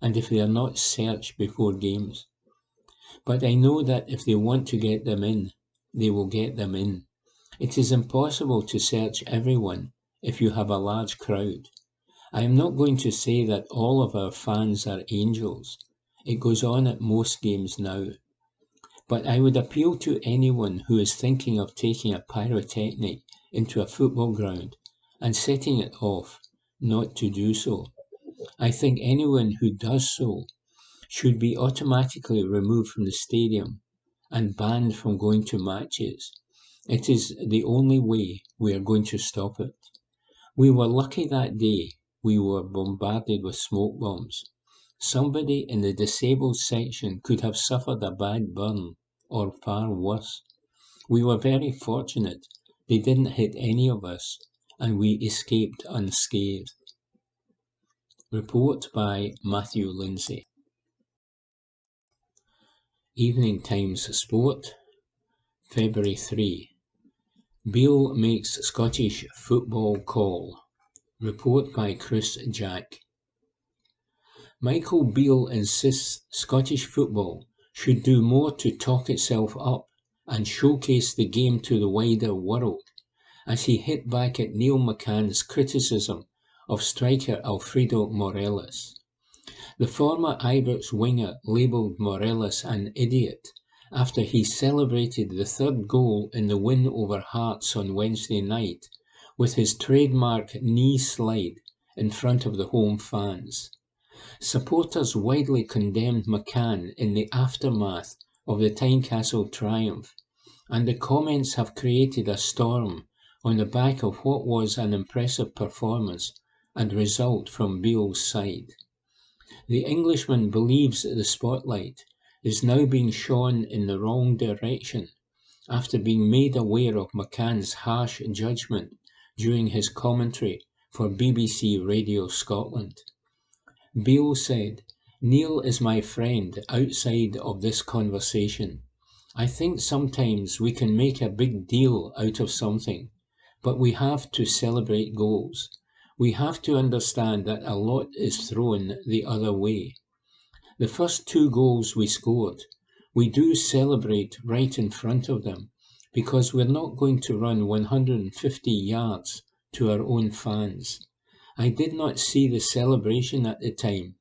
and if they are not searched before games. But I know that if they want to get them in, they will get them in. It is impossible to search everyone if you have a large crowd. I am not going to say that all of our fans are angels. It goes on at most games now. But I would appeal to anyone who is thinking of taking a pyrotechnic into a football ground and setting it off not to do so. I think anyone who does so should be automatically removed from the stadium and banned from going to matches. It is the only way we are going to stop it. We were lucky that day we were bombarded with smoke bombs. Somebody in the disabled section could have suffered a bad burn, or far worse. We were very fortunate they didn't hit any of us, and we escaped unscathed. Report by Matthew Lindsay. Evening Times Sport, February 3. Beale makes Scottish football call. Report by Chris Jack. Michael Beale insists Scottish football should do more to talk itself up and showcase the game to the wider world, as he hit back at Neil McCann's criticism of striker Alfredo Morelos. The former Ibrox winger labelled Morelos an idiot after he celebrated the third goal in the win over Hearts on Wednesday night with his trademark knee slide in front of the home fans. Supporters widely condemned McCann in the aftermath of the Tynecastle triumph, and the comments have created a storm on the back of what was an impressive performance and result from Beale's side. The Englishman believes that the spotlight is now being shone in the wrong direction after being made aware of McCann's harsh judgment during his commentary for BBC Radio Scotland. Beale said, "Neil is my friend outside of this conversation. I think sometimes we can make a big deal out of something, but we have to celebrate goals. We have to understand that a lot is thrown the other way. The first 2 goals we scored, we do celebrate right in front of them, because we're not going to run 150 yards to our own fans. I did not see the celebration at the time,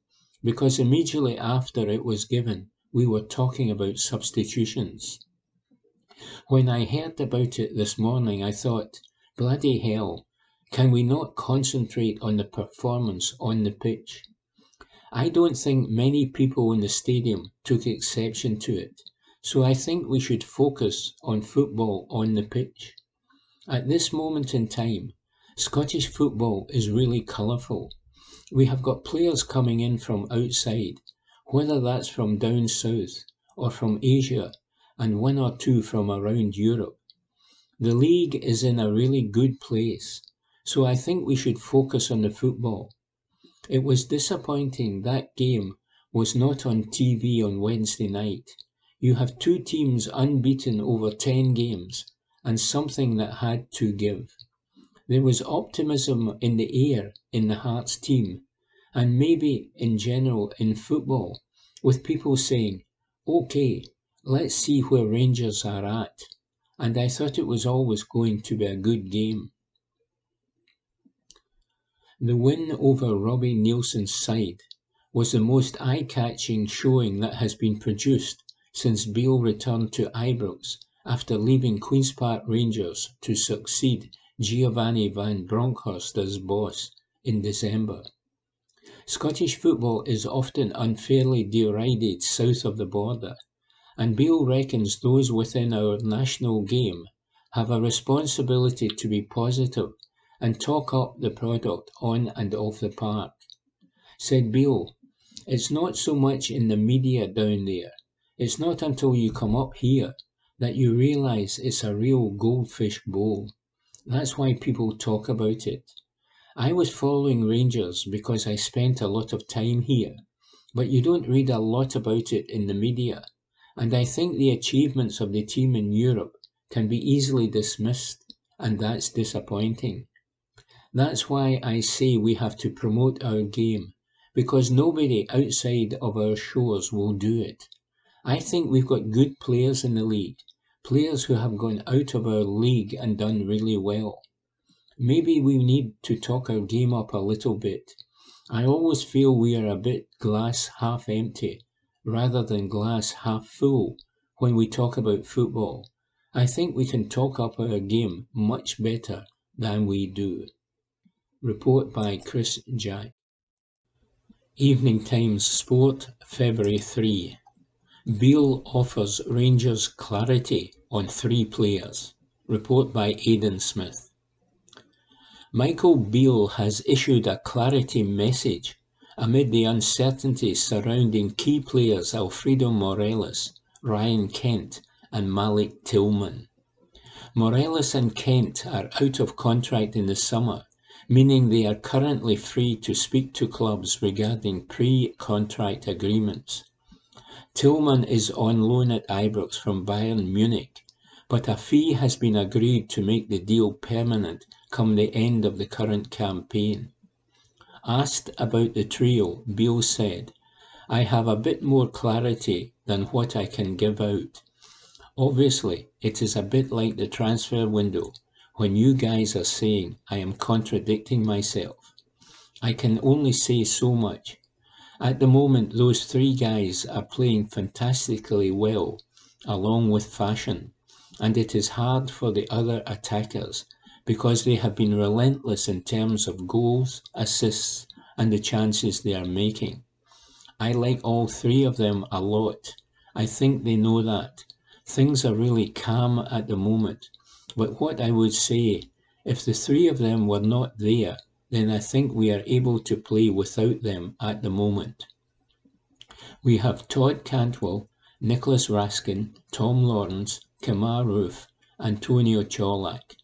because immediately after it was given, we were talking about substitutions. When I heard about it this morning, I thought, bloody hell, can we not concentrate on the performance on the pitch? I don't think many people in the stadium took exception to it, so I think we should focus on football on the pitch. At this moment in time, Scottish football is really colourful. We have got players coming in from outside, whether that's from down south or from Asia, and 1 or 2 from around Europe. The league is in a really good place, so I think we should focus on the football. It was disappointing that game was not on TV on Wednesday night. You have 2 teams unbeaten over 10 games, and something that had to give. There was optimism in the air in the Hearts team, and maybe in general in football, with people saying, "Okay, let's see where Rangers are at," and I thought it was always going to be a good game. The win over Robbie Nielsen's side was the most eye-catching showing that has been produced since Beale returned to Ibrox after leaving Queen's Park Rangers to succeed Giovanni van Bronckhorst as boss in December. Scottish football is often unfairly derided south of the border, and Beale reckons those within our national game have a responsibility to be positive and talk up the product on and off the park. Said Beale, "It's not so much in the media down there. It's not until you come up here that you realise it's a real goldfish bowl. That's why people talk about it. I was following Rangers because I spent a lot of time here, but you don't read a lot about it in the media, and I think the achievements of the team in Europe can be easily dismissed, and that's disappointing. That's why I say we have to promote our game, because nobody outside of our shores will do it. I think we've got good players in the league, players who have gone out of our league and done really well. Maybe we need to talk our game up a little bit. I always feel we are a bit glass half empty rather than glass half full when we talk about football. I think we can talk up our game much better than we do. Report by Chris Jack. Evening Times Sport, February 3. Beale offers Rangers clarity on 3 players. Report by Aidan Smith. Michael Beale has issued a clarity message amid the uncertainty surrounding key players Alfredo Morelos, Ryan Kent and Malik Tillman. Morelos and Kent are out of contract in the summer, meaning they are currently free to speak to clubs regarding pre-contract agreements. Tillman is on loan at Ibrox from Bayern Munich, but a fee has been agreed to make the deal permanent come the end of the current campaign. Asked about the trio, Beale said, "I have a bit more clarity than what I can give out. Obviously, it is a bit like the transfer window, when you guys are saying I am contradicting myself. I can only say so much. At the moment, those 3 guys are playing fantastically well, along with Fashion, and it is hard for the other attackers because they have been relentless in terms of goals, assists, and the chances they are making. I like all 3 of them a lot. I think they know that. Things are really calm at the moment, but what I would say, if the 3 of them were not there, then I think we are able to play without them at the moment. We have Todd Cantwell, Nicholas Raskin, Tom Lawrence, Kemar Roof, Antonio Cholak.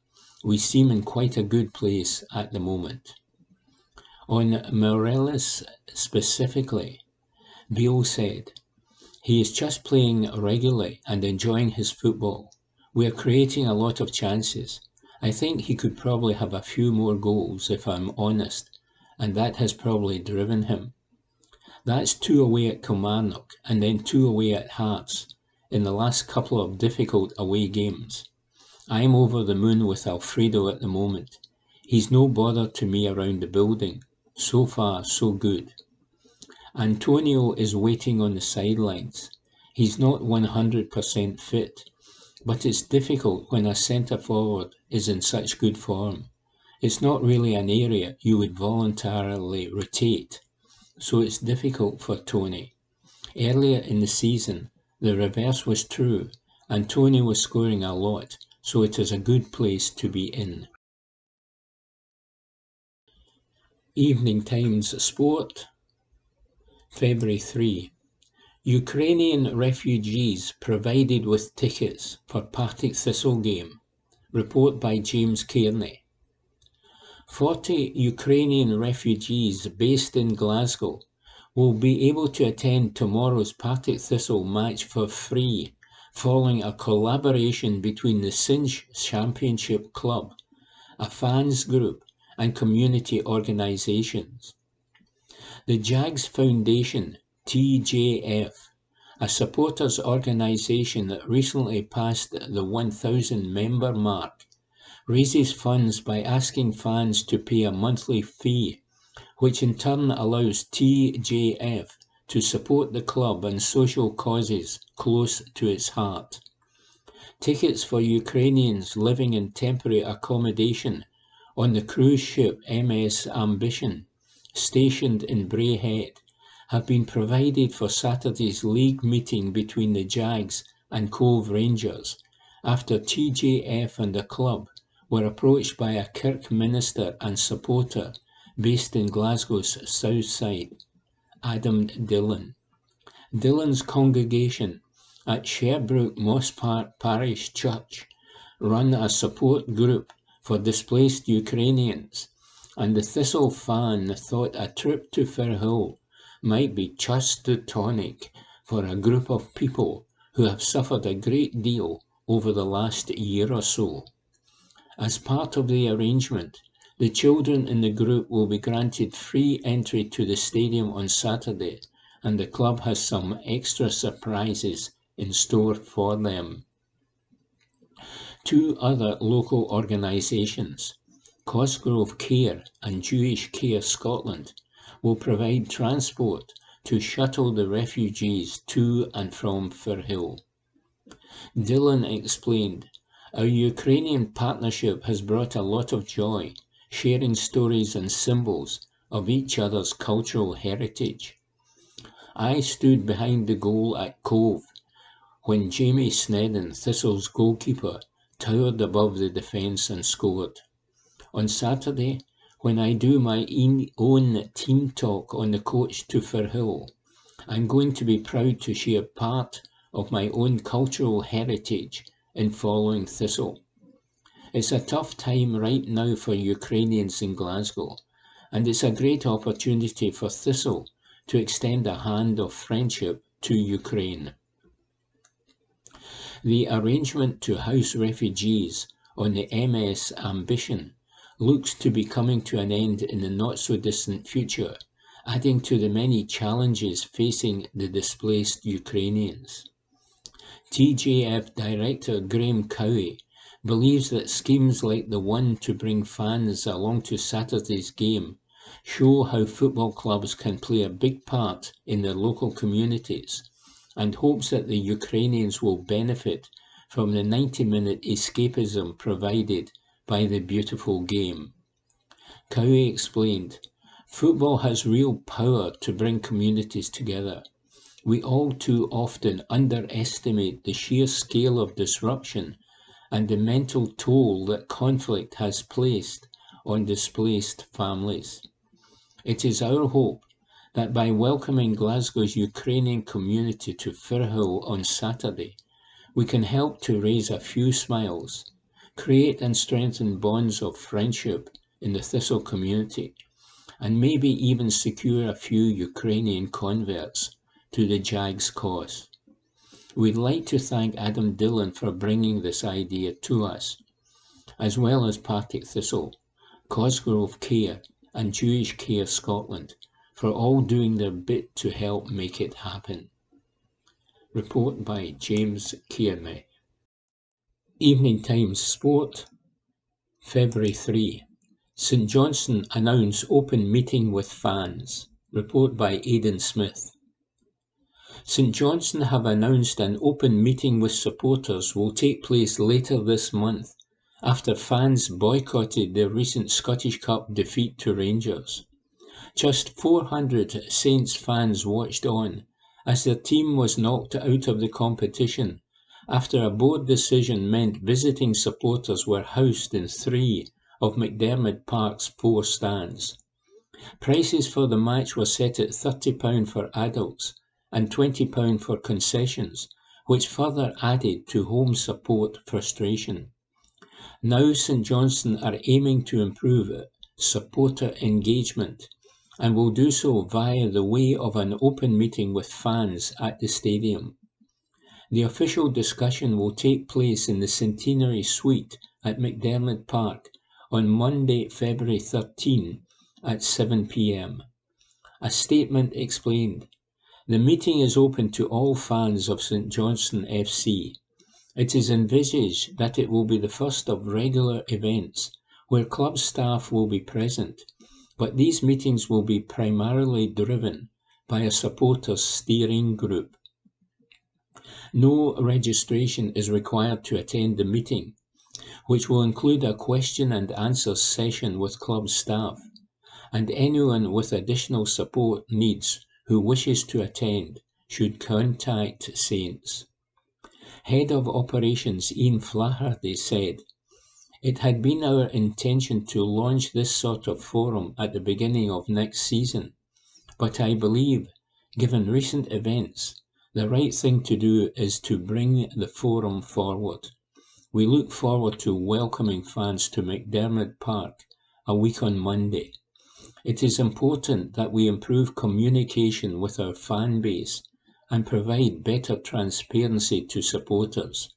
We seem in quite a good place at the moment." On Morelos specifically, Beale said, "He is just playing regularly and enjoying his football. We are creating a lot of chances. I think he could probably have a few more goals if I'm honest, and that has probably driven him. That's 2 away at Kilmarnock and then 2 away at Hearts in the last couple of difficult away games. I'm over the moon with Alfredo at the moment. He's no bother to me around the building. So far, so good. Antonio is waiting on the sidelines. He's not 100% fit, but it's difficult when a centre-forward is in such good form. It's not really an area you would voluntarily rotate, so it's difficult for Tony. Earlier in the season, the reverse was true, and Tony was scoring a lot, so it is a good place to be in." Evening Times Sport, February 3. Ukrainian refugees provided with tickets for Partick Thistle game. Report by James Kearney. 40 Ukrainian refugees based in Glasgow will be able to attend tomorrow's Partick Thistle match for free, following a collaboration between the Cinch Championship Club, a fans group, and community organisations. The Jags Foundation, TJF, a supporters organisation that recently passed the 1,000 member mark, raises funds by asking fans to pay a monthly fee, which in turn allows TJF to support the club and social causes close to its heart. Tickets for Ukrainians living in temporary accommodation on the cruise ship MS Ambition, stationed in Braehead, have been provided for Saturday's league meeting between the Jags and Cove Rangers, after TJF and the club were approached by a Kirk minister and supporter based in Glasgow's south side, Adam Dillon. Dillon's congregation at Sherbrooke Moss Park Parish Church run a support group for displaced Ukrainians, and the Thistle fan thought a trip to Firhill might be just the tonic for a group of people who have suffered a great deal over the last year or so. As part of the arrangement, the children in the group will be granted free entry to the stadium on Saturday, and the club has some extra surprises in store for them. 2 other local organisations, Cosgrove Care and Jewish Care Scotland will provide transport to shuttle the refugees to and from Firhill. Dillon explained, "Our Ukrainian partnership has brought a lot of joy, sharing stories and symbols of each other's cultural heritage. I stood behind the goal at Cove when Jamie Snedden, Thistle's goalkeeper, towered above the defence and scored. On Saturday, when I do my own team talk on the coach to Firhill, I'm going to be proud to share part of my own cultural heritage in following Thistle. It's a tough time right now for Ukrainians in Glasgow, and it's a great opportunity for Thistle to extend a hand of friendship to Ukraine." The arrangement to house refugees on the MS Ambition looks to be coming to an end in the not-so-distant future, adding to the many challenges facing the displaced Ukrainians. TJF Director Graham Cowie believes that schemes like the one to bring fans along to Saturday's game show how football clubs can play a big part in their local communities, and hopes that the Ukrainians will benefit from the 90-minute escapism provided by the beautiful game. Cowie explained, "Football has real power to bring communities together. We all too often underestimate the sheer scale of disruption and the mental toll that conflict has placed on displaced families. It is our hope that by welcoming Glasgow's Ukrainian community to Firhill on Saturday, we can help to raise a few smiles, create and strengthen bonds of friendship in the Thistle community, and maybe even secure a few Ukrainian converts to the Jags cause. We'd like to thank Adam Dillon for bringing this idea to us, as well as Partick Thistle, Cosgrove Care and Jewish Care Scotland for all doing their bit to help make it happen." Report by James Kearney. Evening Times Sport, February 3. St Johnstone announce open meeting with fans. Report by Aidan Smith. St Johnstone have announced an open meeting with supporters will take place later this month after fans boycotted their recent Scottish Cup defeat to Rangers. Just 400 Saints fans watched on as their team was knocked out of the competition after a board decision meant visiting supporters were housed in 3 of McDermott Park's 4 stands. Prices for the match were set at £30 for adults and £20 for concessions, which further added to home support frustration. Now St Johnstone are aiming to improve supporter engagement and will do so via the way of an open meeting with fans at the stadium. The official discussion will take place in the Centenary Suite at McDermott Park on Monday, February 13 at 7 p.m. A statement explained, "The meeting is open to all fans of St Johnstone FC. It is envisaged that it will be the first of regular events where club staff will be present, but these meetings will be primarily driven by a supporters steering group. No registration is required to attend the meeting, which will include a question and answer session with club staff, and anyone with additional support needs who wishes to attend should contact Saints." Head of Operations Ian Flaherty said, "It had been our intention to launch this sort of forum at the beginning of next season, but I believe, given recent events, the right thing to do is to bring the forum forward. We look forward to welcoming fans to McDermott Park a week on Monday. It is important that we improve communication with our fan base and provide better transparency to supporters.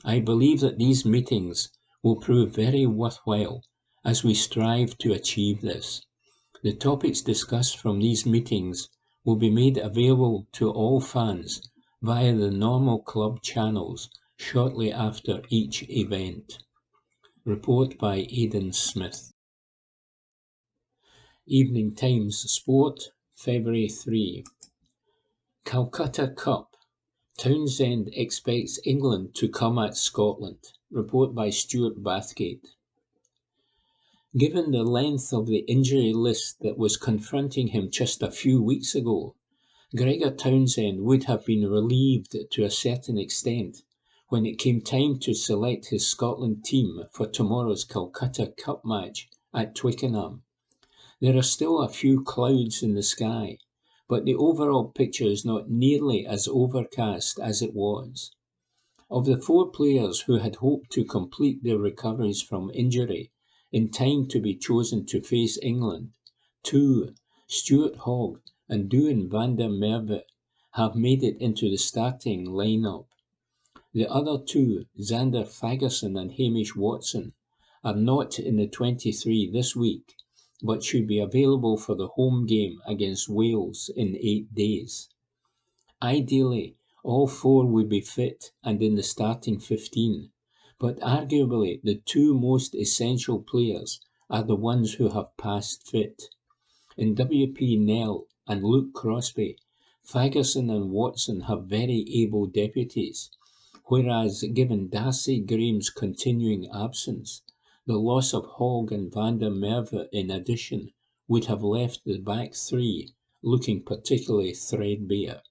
I believe that these meetings will prove very worthwhile as we strive to achieve this. The topics discussed from these meetings will be made available to all fans via the normal club channels shortly after each event." Report by Aidan Smith. Evening Times Sport, February 3. Calcutta Cup. Townsend expects England to come at Scotland. Report by Stuart Bathgate. Given the length of the injury list that was confronting him just a few weeks ago, Gregor Townsend would have been relieved to a certain extent when it came time to select his Scotland team for tomorrow's Calcutta Cup match at Twickenham. There are still a few clouds in the sky, but the overall picture is not nearly as overcast as it was. Of the 4 players who had hoped to complete their recoveries from injury in time to be chosen to face England, 2, Stuart Hogg and Duan van der Merwe, have made it into the starting line-up. The other 2, Xander Fagerson and Hamish Watson, are not in the 23 this week, but should be available for the home game against Wales in 8 days. Ideally, all 4 would be fit and in the starting 15, but arguably the 2 most essential players are the ones who have passed fit. In WP Nell and Luke Crosby, Fagerson and Watson have very able deputies, whereas given Darcy Graham's continuing absence, the loss of Hogg and van der Merwe in addition would have left the back 3 looking particularly threadbare.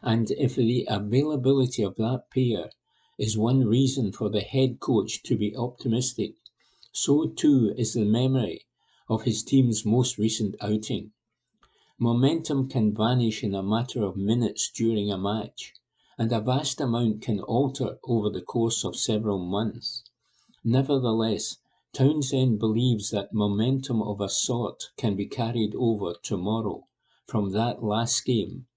And if the availability of that pair is one reason for the head coach to be optimistic, so too is the memory of his team's most recent outing. Momentum can vanish in a matter of minutes during a match, and a vast amount can alter over the course of several months. Nevertheless, Townsend believes that momentum of a sort can be carried over tomorrow from that last game,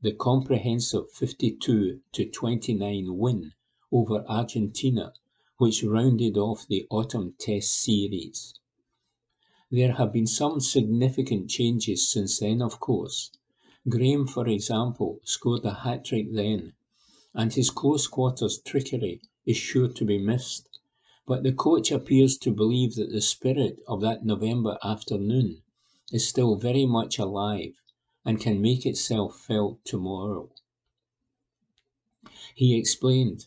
the comprehensive 52-29 win over Argentina, which rounded off the autumn Test series. There have been some significant changes since then, of course. Graham, for example, scored a hat-trick then, and his close quarters trickery is sure to be missed. But the coach appears to believe that the spirit of that November afternoon is still very much alive and can make itself felt tomorrow. He explained,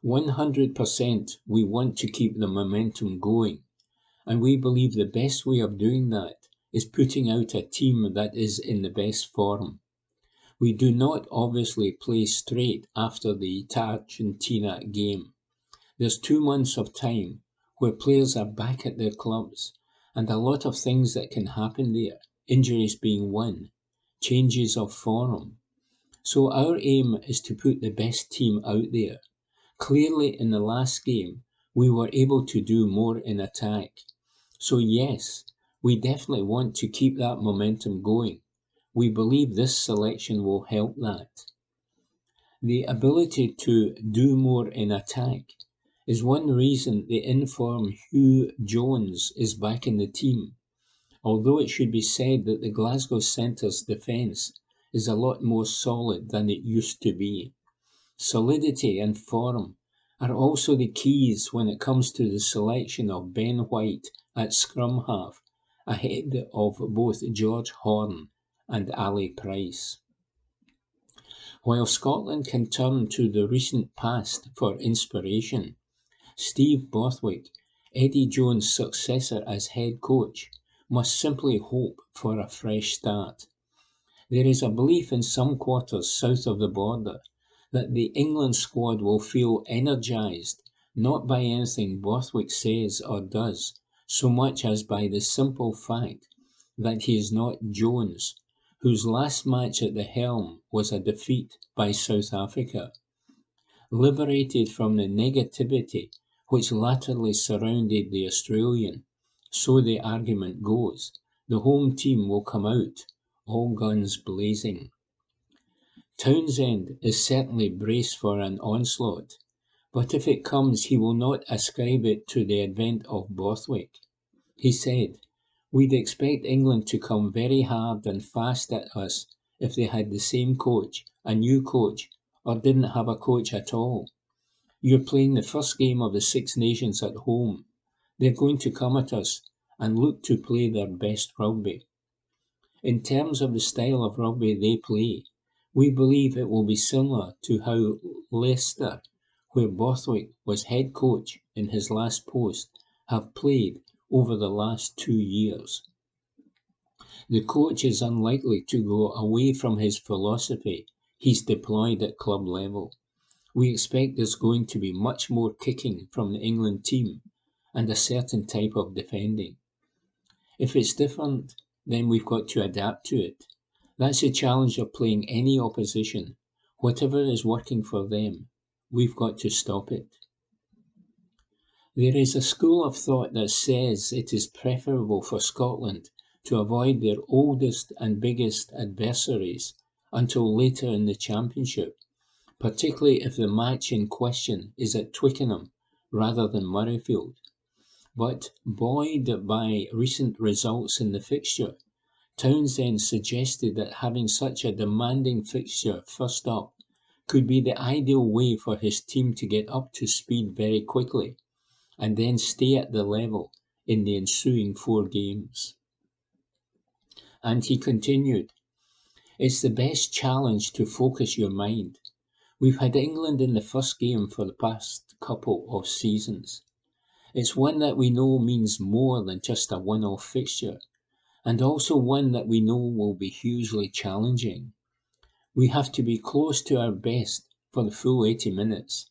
100% we want to keep the momentum going, and we believe the best way of doing that is putting out a team that is in the best form. We do not obviously play straight after the Argentina game. There's 2 months of time where players are back at their clubs, and a lot of things that can happen there, injuries being one, changes of form. So our aim is to put the best team out there. Clearly in the last game, we were able to do more in attack. So yes, we definitely want to keep that momentum going. We believe this selection will help that. The ability to do more in attack is one reason the informed Hugh Jones is back in the team, although it should be said that the Glasgow Centre's defence is a lot more solid than it used to be. Solidity and form are also the keys when it comes to the selection of Ben White at scrum half, ahead of both George Horne and Ali Price. While Scotland can turn to the recent past for inspiration, Steve Borthwick, Eddie Jones' successor as head coach, must simply hope for a fresh start. There is a belief in some quarters south of the border that the England squad will feel energised not by anything Borthwick says or does, so much as by the simple fact that he is not Jones, whose last match at the helm was a defeat by South Africa. Liberated from the negativity which latterly surrounded the Australian, so the argument goes, the home team will come out, all guns blazing. Townsend is certainly braced for an onslaught, but if it comes he will not ascribe it to the advent of Borthwick. He said, we'd expect England to come very hard and fast at us if they had the same coach, a new coach, or didn't have a coach at all. You're playing the first game of the Six Nations at home. They're going to come at us, and look to play their best rugby. In terms of the style of rugby they play, we believe it will be similar to how Leicester, where Borthwick was head coach in his last post, have played over the last 2 years. The coach is unlikely to go away from his philosophy he's deployed at club level. We expect there's going to be much more kicking from the England team and a certain type of defending. If it's different, then we've got to adapt to it. That's the challenge of playing any opposition. Whatever is working for them, we've got to stop it. There is a school of thought that says it is preferable for Scotland to avoid their oldest and biggest adversaries until later in the championship, particularly if the match in question is at Twickenham rather than Murrayfield. But buoyed by recent results in the fixture, Townsend suggested that having such a demanding fixture first up could be the ideal way for his team to get up to speed very quickly and then stay at the level in the ensuing 4 games. And he continued, "It's the best challenge to focus your mind. We've had England in the first game for the past couple of seasons. It's one that we know means more than just a one-off fixture, and also one that we know will be hugely challenging. We have to be close to our best for the full 80 minutes.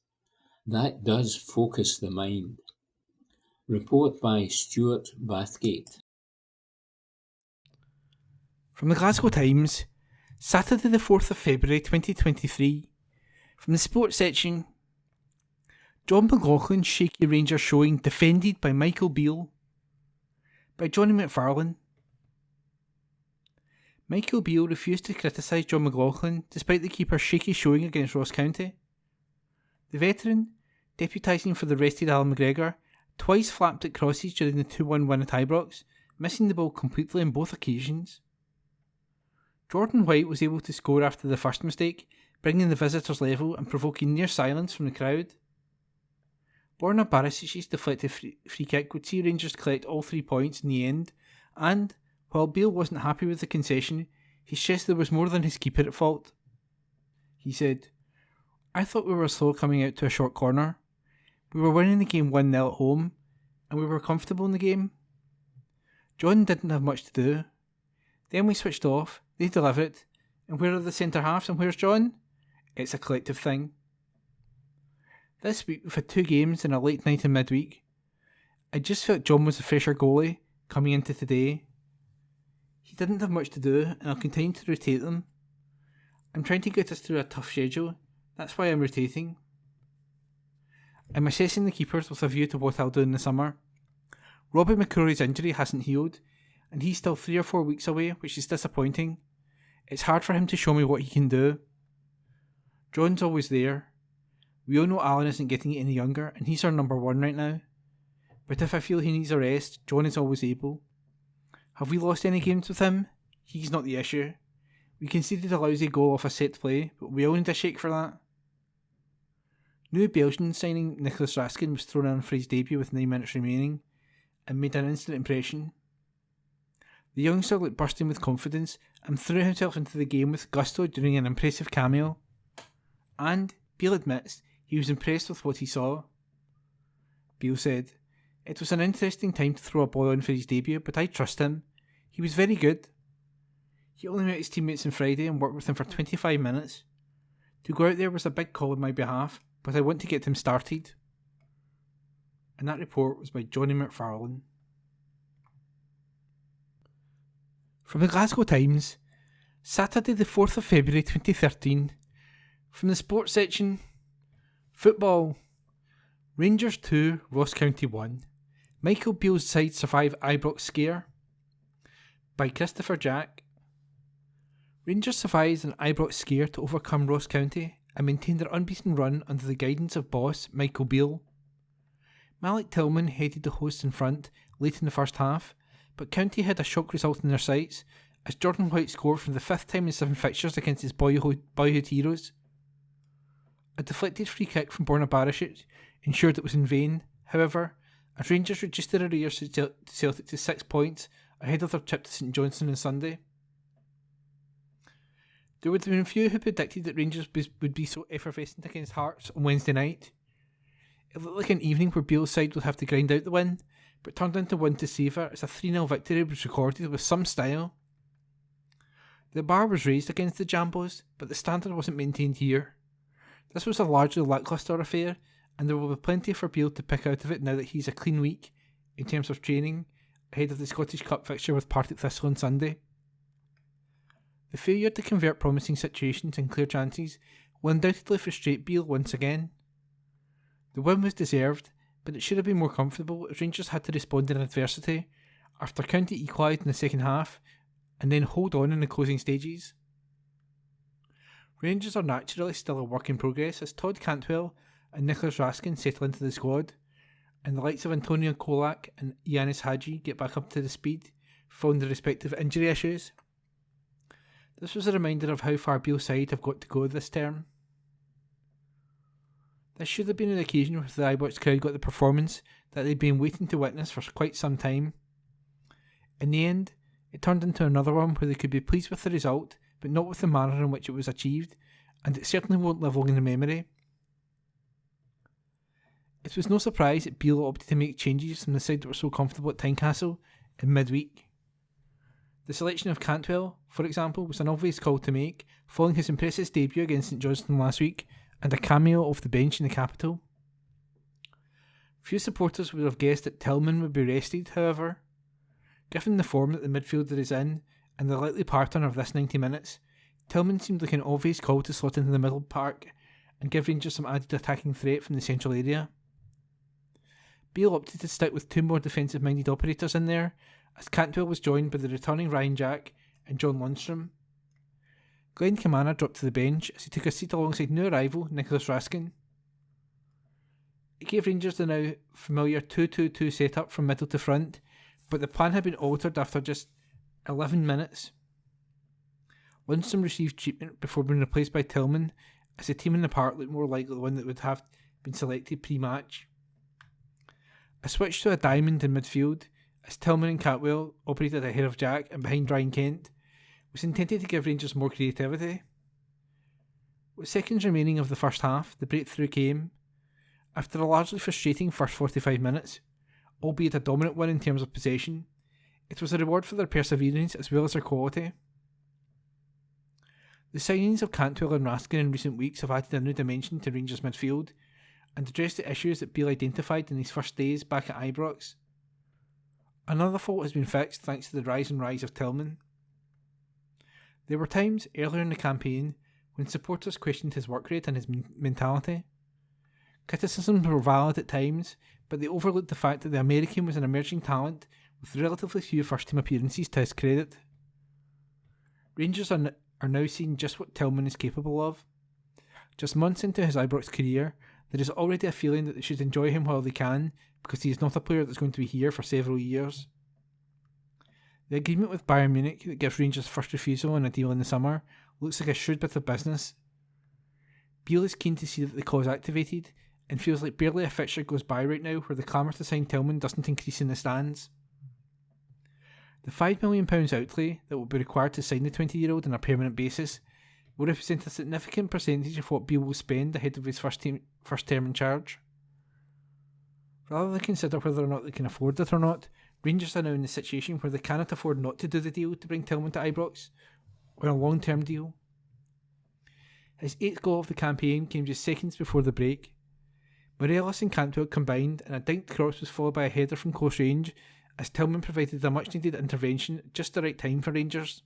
That does focus the mind." Report by Stuart Bathgate. From the Glasgow Times, Saturday the 4th of February 2023. From the sports section, John McLaughlin's shaky Rangers showing defended by Michael Beale. By Johnny McFarlane. Michael Beale refused to criticise John McLaughlin despite the keeper's shaky showing against Ross County. The veteran, deputising for the rested Alan McGregor, twice flapped at crosses during the 2-1 win at Ibrox, missing the ball completely on both occasions. Jordan White was able to score after the first mistake, bringing the visitors level and provoking near silence from the crowd. Borna Barisic's deflected free kick would see Rangers collect all 3 points in the end, and, while Beale wasn't happy with the concession, he stressed there was more than his keeper at fault. He said, "I thought we were slow coming out to a short corner. We were winning the game 1-0 at home, and we were comfortable in the game. John didn't have much to do. Then we switched off, they deliver it, and where are the centre-halves and where's John? It's a collective thing. This week we've had 2 games and a late night in midweek. I just felt John was the fresher goalie coming into today. He didn't have much to do, and I'll continue to rotate them. I'm trying to get us through a tough schedule, that's why I'm rotating. I'm assessing the keepers with a view to what I'll do in the summer. Robbie McCrory's injury hasn't healed, and he's still 3 or 4 weeks away, which is disappointing. It's hard for him to show me what he can do. John's always there. We all know Alan isn't getting any younger, and he's our number 1 right now. But if I feel he needs a rest, John is always able. Have we lost any games with him? He's not the issue. We conceded a lousy goal off a set play, but we all need a shake for that. New Belgian signing Nicholas Raskin was thrown in for his debut with 9 minutes remaining, and made an instant impression. The youngster looked bursting with confidence and threw himself into the game with gusto during an impressive cameo. And, Beale admits, he was impressed with what he saw. Beale said, "It was an interesting time to throw a ball in for his debut, but I trust him. He was very good. He only met his teammates on Friday and worked with them for 25 minutes. To go out there was a big call on my behalf, but I want to get him started." And that report was by Johnny McFarlane. From the Glasgow Times, Saturday the 4th of February 2013. From the sports section, football. Rangers 2, Ross County 1. Michael Beale's side survive Ibrox scare. By Christopher Jack. Rangers survived an Ibrox scare to overcome Ross County and maintain their unbeaten run under the guidance of boss Michael Beale. Malik Tillman headed the hosts in front late in the first half, but County had a shock result in their sights as Jordan White scored for the 5th time in 7 fixtures against his boyhood heroes. A deflected free kick from Borna Barisic ensured it was in vain, however, as Rangers reduced their arrears to Celtic to 6 points ahead of their trip to St Johnstone on Sunday. There would have been few who predicted that Rangers would be so effervescent against Hearts on Wednesday night. It looked like an evening where Beale's side would have to grind out the win, but turned into one to savour as a 3-0 victory was recorded with some style. The bar was raised against the Jambos, but the standard wasn't maintained here. This was a largely lacklustre affair, and there will be plenty for Beale to pick out of it now that he's a clean week in terms of training ahead of the Scottish Cup fixture with Partick Thistle on Sunday. The failure to convert promising situations and clear chances will undoubtedly frustrate Beale once again. The win was deserved, but it should have been more comfortable as Rangers had to respond in adversity after County equalised in the second half and then hold on in the closing stages. Rangers are naturally still a work in progress as Todd Cantwell and Nicholas Raskin settle into the squad, and the likes of Antonio Kolak and Yanis Hadji get back up to the speed following their respective injury issues. This was a reminder of how far Beale's side have got to go this term. This should have been an occasion where the Ibrox crowd got the performance that they'd been waiting to witness for quite some time. In the end, it turned into another one where they could be pleased with the result, but not with the manner in which it was achieved, and it certainly won't live long in the memory. It was no surprise that Beale opted to make changes from the side that were so comfortable at Tynecastle in midweek. The selection of Cantwell, for example, was an obvious call to make, following his impressive debut against St Johnstone last week, and a cameo off the bench in the capital. Few supporters would have guessed that Tillman would be rested, however. Given the form that the midfielder is in, and the likely pattern of this 90 minutes, Tillman seemed like an obvious call to slot into the middle park and give Rangers some added attacking threat from the central area. Beale opted to stick with two more defensive-minded operators in there, as Cantwell was joined by the returning Ryan Jack and John Lundstrom. Glenn Kamara dropped to the bench as he took a seat alongside new arrival Nicholas Raskin. It gave Rangers the now familiar 2-2-2 setup from middle to front, but the plan had been altered after just 11 minutes. Lundstrom received treatment before being replaced by Tillman, as the team in the park looked more like the one that would have been selected pre-match. A switch to a diamond in midfield, as Tillman and Cantwell operated ahead of Jack and behind Ryan Kent, was intended to give Rangers more creativity. With seconds remaining of the first half, the breakthrough came. After a largely frustrating first 45 minutes, albeit a dominant one in terms of possession, it was a reward for their perseverance as well as their quality. The signings of Cantwell and Raskin in recent weeks have added a new dimension to Rangers midfield and addressed the issues that Beale identified in his first days back at Ibrox. Another fault has been fixed thanks to the rise of Tillman. There were times earlier in the campaign when supporters questioned his work rate and his mentality. Criticisms were valid at times, but they overlooked the fact that the American was an emerging talent with relatively few first-team appearances to his credit. Rangers are now seeing just what Tillman is capable of. Just months into his Ibrox career, there is already a feeling that they should enjoy him while they can, because he is not a player that's going to be here for several years. The agreement with Bayern Munich that gives Rangers first refusal on a deal in the summer looks like a shrewd bit of business. Beale is keen to see that the clause activated, and feels like barely a fixture goes by right now where the clamour to sign Tillman doesn't increase in the stands. The £5 million outlay that will be required to sign the 20-year-old on a permanent basis will represent a significant percentage of what Beale will spend ahead of his first term in charge. Rather than consider whether or not they can afford it or not, Rangers are now in the situation where they cannot afford not to do the deal to bring Tillman to Ibrox on a long-term deal. His 8th goal of the campaign came just seconds before the break. Morelos and Cantwell combined, and a dinked cross was followed by a header from close range as Tillman provided a much-needed intervention at just the right time for Rangers.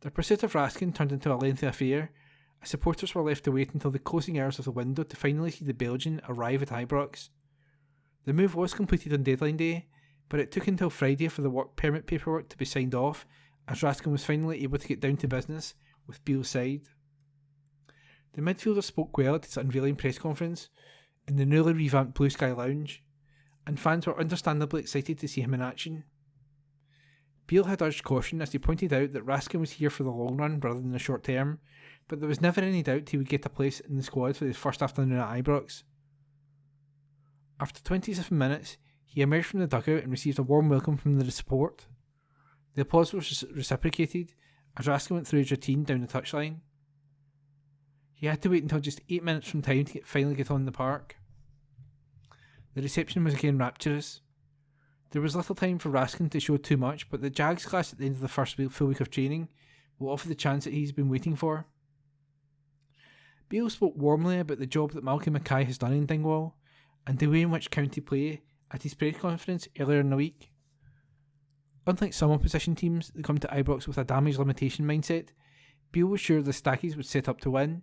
Their pursuit of Raskin turned into a lengthy affair, as supporters were left to wait until the closing hours of the window to finally see the Belgian arrive at Ibrox. The move was completed on deadline day, but it took until Friday for the work permit paperwork to be signed off, as Raskin was finally able to get down to business with Beale's side. The midfielder spoke well at his unveiling press conference in the newly revamped Blue Sky Lounge, and fans were understandably excited to see him in action. Beale had urged caution as he pointed out that Raskin was here for the long run rather than the short term, but there was never any doubt he would get a place in the squad for his first afternoon at Ibrox. After 27 minutes, he emerged from the dugout and received a warm welcome from the support. The applause was reciprocated as Raskin went through his routine down the touchline. He had to wait until just 8 minutes from time to finally get on the park. The reception was again rapturous. There was little time for Raskin to show too much, but the Jags class at the end of the first full week of training will offer the chance that he's been waiting for. Beale spoke warmly about the job that Malcolm Mackay has done in Dingwall and the way in which County play at his press conference earlier in the week. Unlike some opposition teams that come to Ibrox with a damage limitation mindset, Beale was sure the Stackies would set up to win.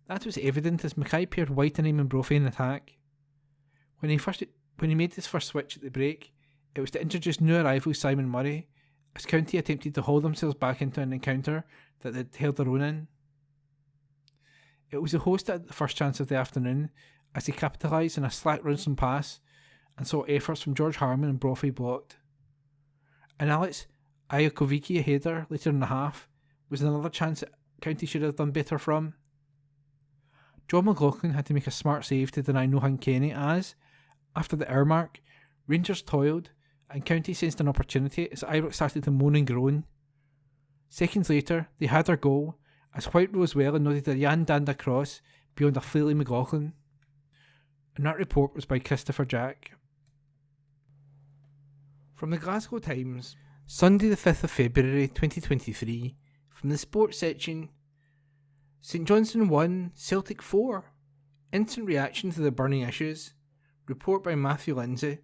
That was evident as Mackay paired Whitenham and Brophy in attack. When he made his first switch at the break, it was to introduce new arrival Simon Murray, as County attempted to haul themselves back into an encounter that they'd held their own in. It was the host that had the first chance of the afternoon, as he capitalised on a slack Runson pass and saw efforts from George Harman and Brophy blocked. And Alex Iakovicki, a header later in the half, was another chance that County should have done better from. John McLaughlin had to make a smart save to deny Nohan Kenny as, after the hour mark, Rangers toiled and County sensed an opportunity as Ibrox started to moan and groan. Seconds later, they had their goal as White rose well and nodded a Jan Danda cross beyond a flaily McLaughlin. And that report was by Christopher Jack. From the Glasgow Times, Sunday the 5th of February 2023, from the sports section, St Johnstone 1, Celtic 4. Instant reaction to the burning issues. Report by Matthew Lindsay.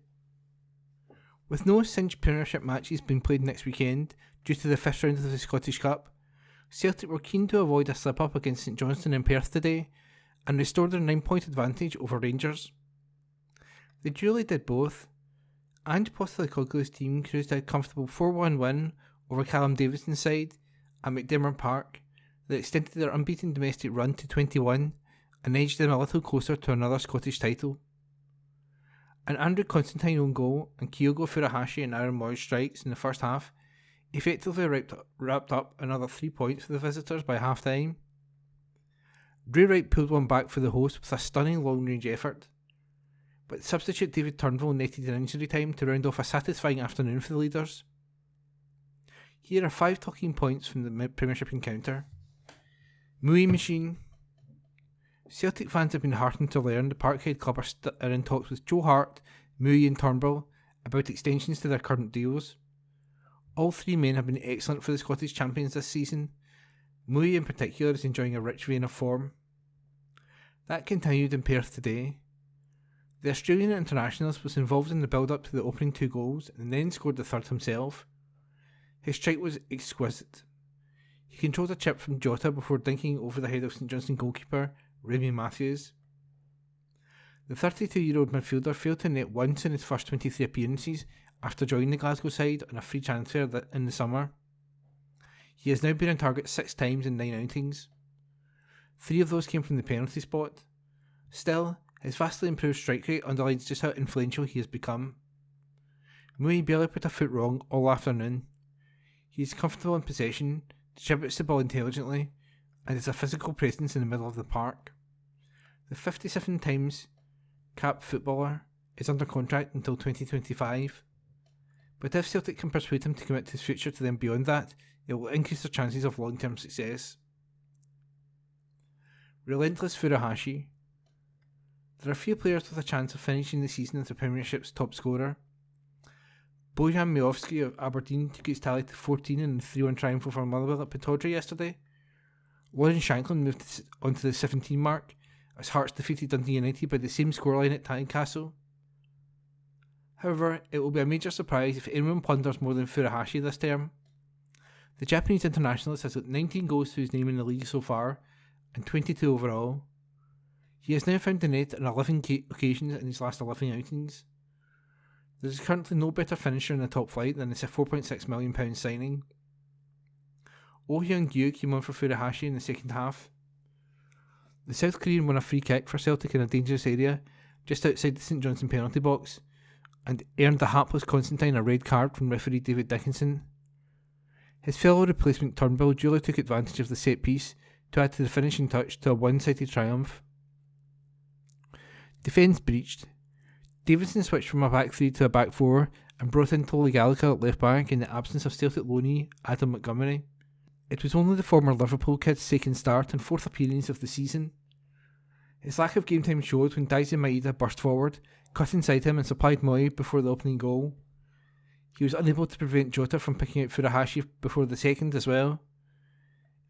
With no cinched Premiership matches being played next weekend due to the 5th round of the Scottish Cup, Celtic were keen to avoid a slip-up against St Johnstone in Perth today and restore their 9-point advantage over Rangers. They duly did both. Ange Postecoglou's team cruised a comfortable 4-1 win over Callum Davidson's side at McDiarmid Park that extended their unbeaten domestic run to 21 and edged them a little closer to another Scottish title. An Andrew Constantine own goal and Kyogo Furuhashi and Aaron Moyes strikes in the first half effectively wrapped up another 3 points for the visitors by half time. Ray Wright pulled one back for the hosts with a stunning long range effort, but substitute David Turnbull netted an injury time to round off a satisfying afternoon for the leaders. Here are 5 talking points from the Premiership encounter. Mooey Machine. Celtic fans have been heartened to learn the Parkhead club are in talks with Joe Hart, Mooey and Turnbull about extensions to their current deals. All 3 men have been excellent for the Scottish champions this season. Mooey in particular is enjoying a rich vein of form. That continued in Perth today. The Australian internationalist was involved in the build-up to the opening 2 goals and then scored the third himself. His strike was exquisite. He controlled a chip from Jota before dinking over the head of St Johnstone goalkeeper Remy Matthews. The 32-year-old midfielder failed to net once in his first 23 appearances after joining the Glasgow side on a free transfer in the summer. He has now been on target 6 times in 9 outings. 3 of those came from the penalty spot. Still, his vastly improved strike rate underlines just how influential he has become. Mooey barely put a foot wrong all afternoon. He is comfortable in possession, distributes the ball intelligently, and is a physical presence in the middle of the park. The 57 times capped footballer is under contract until 2025, but if Celtic can persuade him to commit his future to them beyond that, it will increase their chances of long-term success. Relentless Furuhashi. There are few players with a chance of finishing the season as the Premiership's top scorer. Bojan Miovski of Aberdeen took his tally to 14 in the 3-1 triumph over Motherwell at Pittodrie yesterday. Lauren Shanklin moved onto the 17 mark as Hearts defeated Dundee United by the same scoreline at Tynecastle. However, it will be a major surprise if anyone plunders more than Furuhashi this term. The Japanese internationalist has got 19 goals to his name in the league so far, and 22 overall. He has now found the net on 11 occasions in his last 11 outings. There is currently no better finisher in the top flight than this £4.6 million signing. Oh Hyung-gyu came on for Furuhashi in the second half. The South Korean won a free kick for Celtic in a dangerous area just outside the St Johnstone penalty box and earned the hapless Constantine a red card from referee David Dickinson. His fellow replacement Turnbull duly took advantage of the set piece to add to the finishing touch to a one-sided triumph. Defence breached, Davidson switched from a back three to a back four and brought in Tolly Gallagher at left back in the absence of Celtic loanee Adam Montgomery. It was only the former Liverpool kid's second start and fourth appearance of the season. His lack of game time showed when Daizen Maeda burst forward, cut inside him and supplied Moy before the opening goal. He was unable to prevent Jota from picking out Furuhashi before the second as well.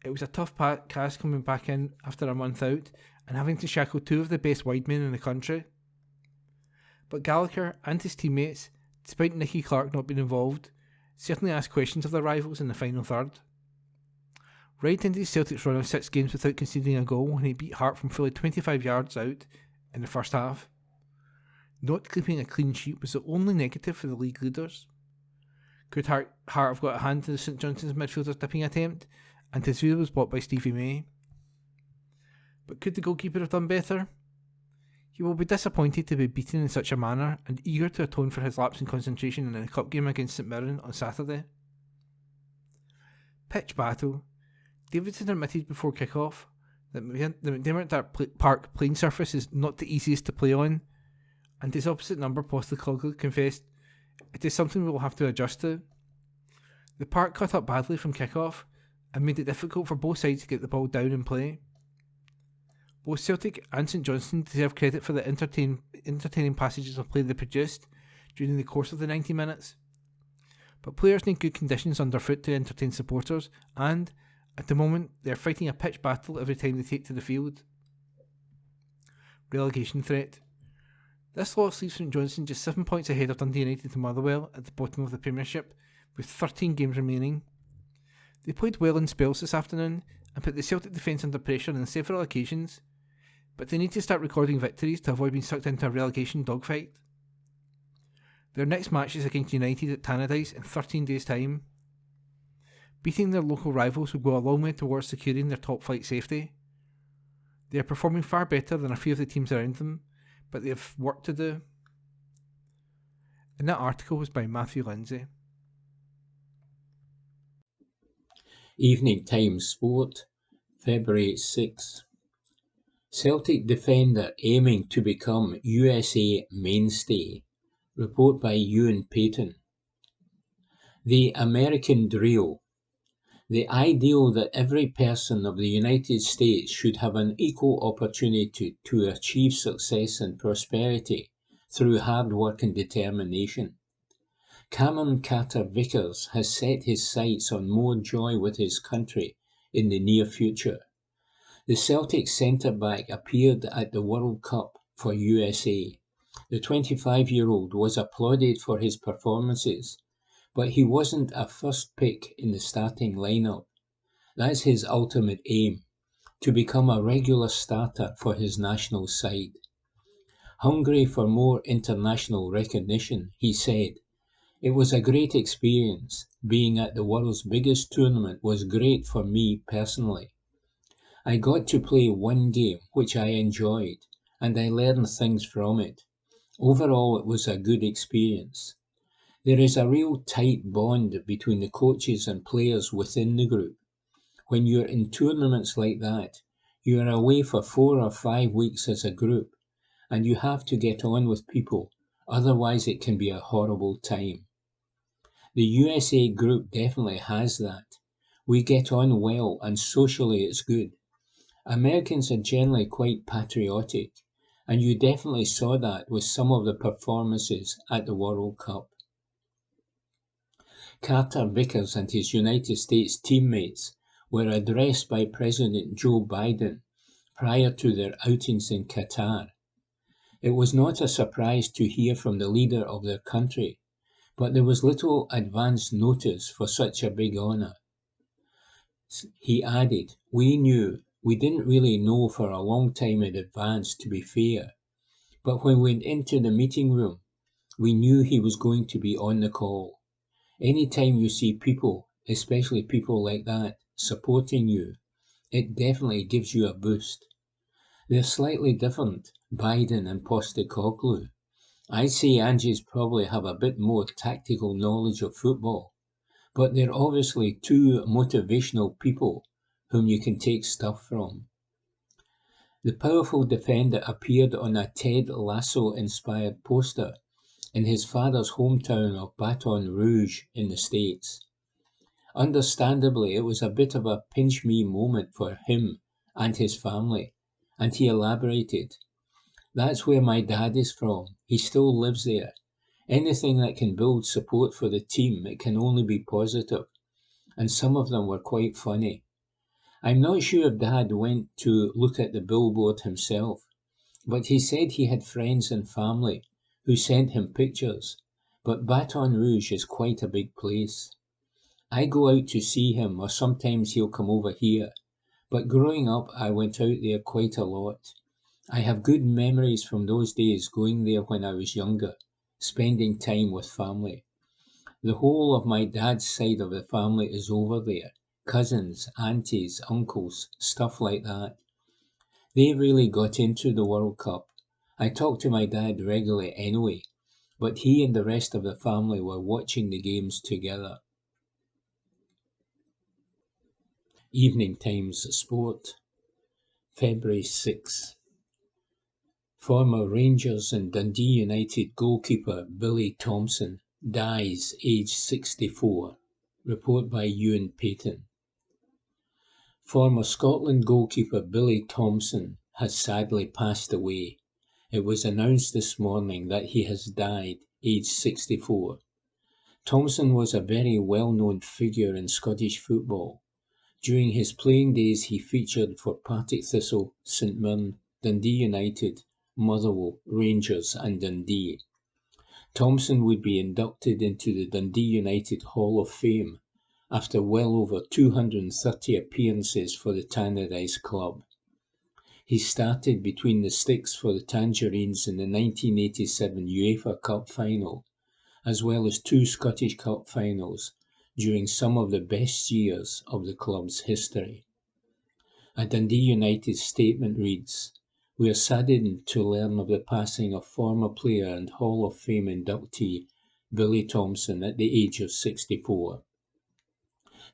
It was a tough cast coming back in after a month out and having to shackle two of the best wide men in the country. But Gallagher and his teammates, despite Nicky Clark not being involved, certainly asked questions of their rivals in the final third. Right into Celtic's run of 6 games without conceding a goal when he beat Heart from fully 25 yards out in the first half. Not keeping a clean sheet was the only negative for the league leaders. Could Heart have got a hand to the St Johnstone's midfielder's dipping attempt, and his view was bought by Stevie May? But could the goalkeeper have done better? He will be disappointed to be beaten in such a manner and eager to atone for his lapse in concentration in the cup game against St Mirren on Saturday. Pitch battle. Davidson admitted before kick-off that the McDermott Park playing surface is not the easiest to play on, and his opposite number Postecoglou confessed it is something we will have to adjust to. The park cut up badly from kick-off and made it difficult for both sides to get the ball down and play. Both Celtic and St Johnstone deserve credit for the entertaining passages of play they produced during the course of the 90 minutes. But players need good conditions underfoot to entertain supporters, and at the moment they are fighting a pitch battle every time they take to the field. Relegation threat. This loss leaves St Johnstone just 7 points ahead of Dundee United and Motherwell at the bottom of the Premiership, with 13 games remaining. They played well in spells this afternoon and put the Celtic defence under pressure on several occasions, but they need to start recording victories to avoid being sucked into a relegation dogfight. Their next match is against United at Tannadice in 13 days' time. Beating their local rivals will go a long way towards securing their top flight safety. They are performing far better than a few of the teams around them, but they have work to do. And that article was by Matthew Lindsay. Evening Times Sport, February 6. Celtic defender aiming to become USA mainstay. Report by Ewan Payton. The American Drill. The ideal that every person of the United States should have an equal opportunity to achieve success and prosperity through hard work and determination. Cameron Carter-Vickers has set his sights on more joy with his country in the near future. The Celtic centre-back appeared at the World Cup for USA. The 25-year-old was applauded for his performances, but he wasn't a first pick in the starting lineup. That's his ultimate aim, to become a regular starter for his national side. Hungry for more international recognition, he said, "It was a great experience. Being at the world's biggest tournament was great for me personally. I got to play one game, which I enjoyed, and I learned things from it. Overall, it was a good experience." There is a real tight bond between the coaches and players within the group. When you're in tournaments like that, you are away for 4 or 5 weeks as a group, and you have to get on with people, otherwise it can be a horrible time. The USA group definitely has that. We get on well and socially it's good. Americans are generally quite patriotic, and you definitely saw that with some of the performances at the World Cup. Carter-Vickers and his United States teammates were addressed by President Joe Biden prior to their outings in Qatar. It was not a surprise to hear from the leader of their country, but there was little advance notice for such a big honour. He added, "We didn't really know for a long time in advance, to be fair, but when we went into the meeting room, we knew he was going to be on the call. Anytime you see people, especially people like that, supporting you, it definitely gives you a boost." They're slightly different, Biden and Postecoglou. I'd say Angie's probably have a bit more tactical knowledge of football, but they're obviously two motivational people whom you can take stuff from. The powerful defender appeared on a Ted Lasso-inspired poster in his father's hometown of Baton Rouge in the States. Understandably, it was a bit of a pinch-me moment for him and his family, and he elaborated, "That's where my dad is from. He still lives there. Anything that can build support for the team, it can only be positive." And some of them were quite funny. I'm not sure if Dad went to look at the billboard himself, but he said he had friends and family who sent him pictures. But Baton Rouge is quite a big place. I go out to see him, or sometimes he'll come over here, but growing up I went out there quite a lot. I have good memories from those days going there when I was younger, spending time with family. The whole of my dad's side of the family is over there. Cousins, aunties, uncles, stuff like that. They really got into the World Cup. I talk to my dad regularly anyway, but he and the rest of the family were watching the games together. Evening Times Sport, February 6. Former Rangers and Dundee United goalkeeper Billy Thompson dies aged 64. Report by Ewan Payton. Former Scotland goalkeeper Billy Thompson has sadly passed away. It was announced this morning that he has died, aged 64. Thompson was a very well-known figure in Scottish football. During his playing days he featured for Partick Thistle, St Mirren, Dundee United, Motherwell, Rangers and Dundee. Thompson would be inducted into the Dundee United Hall of Fame after well over 230 appearances for the Tannadice club. He started between the sticks for the Tangerines in the 1987 UEFA Cup final, as well as 2 Scottish Cup finals during some of the best years of the club's history. A Dundee United statement reads, "We are saddened to learn of the passing of former player and Hall of Fame inductee Billy Thompson at the age of 64.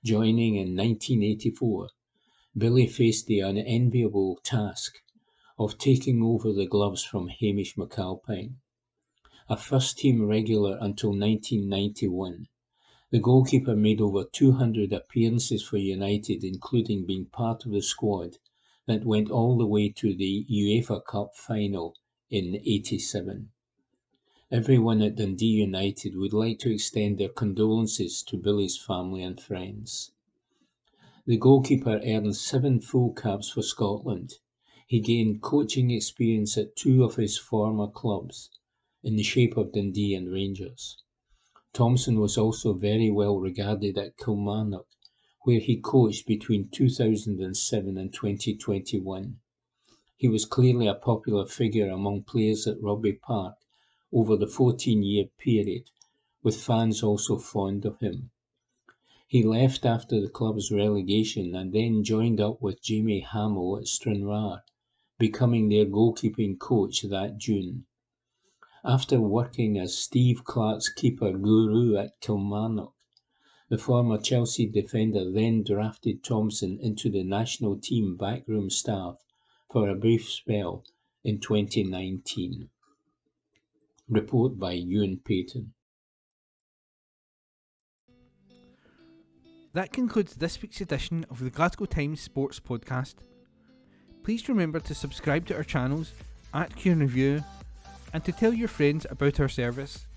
Joining in 1984, Billy faced the unenviable task of taking over the gloves from Hamish McAlpine. A first-team regular until 1991, the goalkeeper made over 200 appearances for United, including being part of the squad that went all the way to the UEFA Cup final in '87. Everyone at Dundee United would like to extend their condolences to Billy's family and friends. The goalkeeper earned 7 full caps for Scotland. He gained coaching experience at 2 of his former clubs, in the shape of Dundee and Rangers. Thompson was also very well regarded at Kilmarnock, where he coached between 2007 and 2021. He was clearly a popular figure among players at Rugby Park over the 14-year period, with fans also fond of him. He left after the club's relegation and then joined up with Jamie Hamill at Stranraer, becoming their goalkeeping coach that June. After working as Steve Clarke's keeper guru at Kilmarnock, the former Chelsea defender then drafted Thompson into the national team backroom staff for a brief spell in 2019. Report by Ewan Payton. That concludes this week's edition of the Glasgow Times Sports Podcast. Please remember to subscribe to our channels at Q and Review and to tell your friends about our service.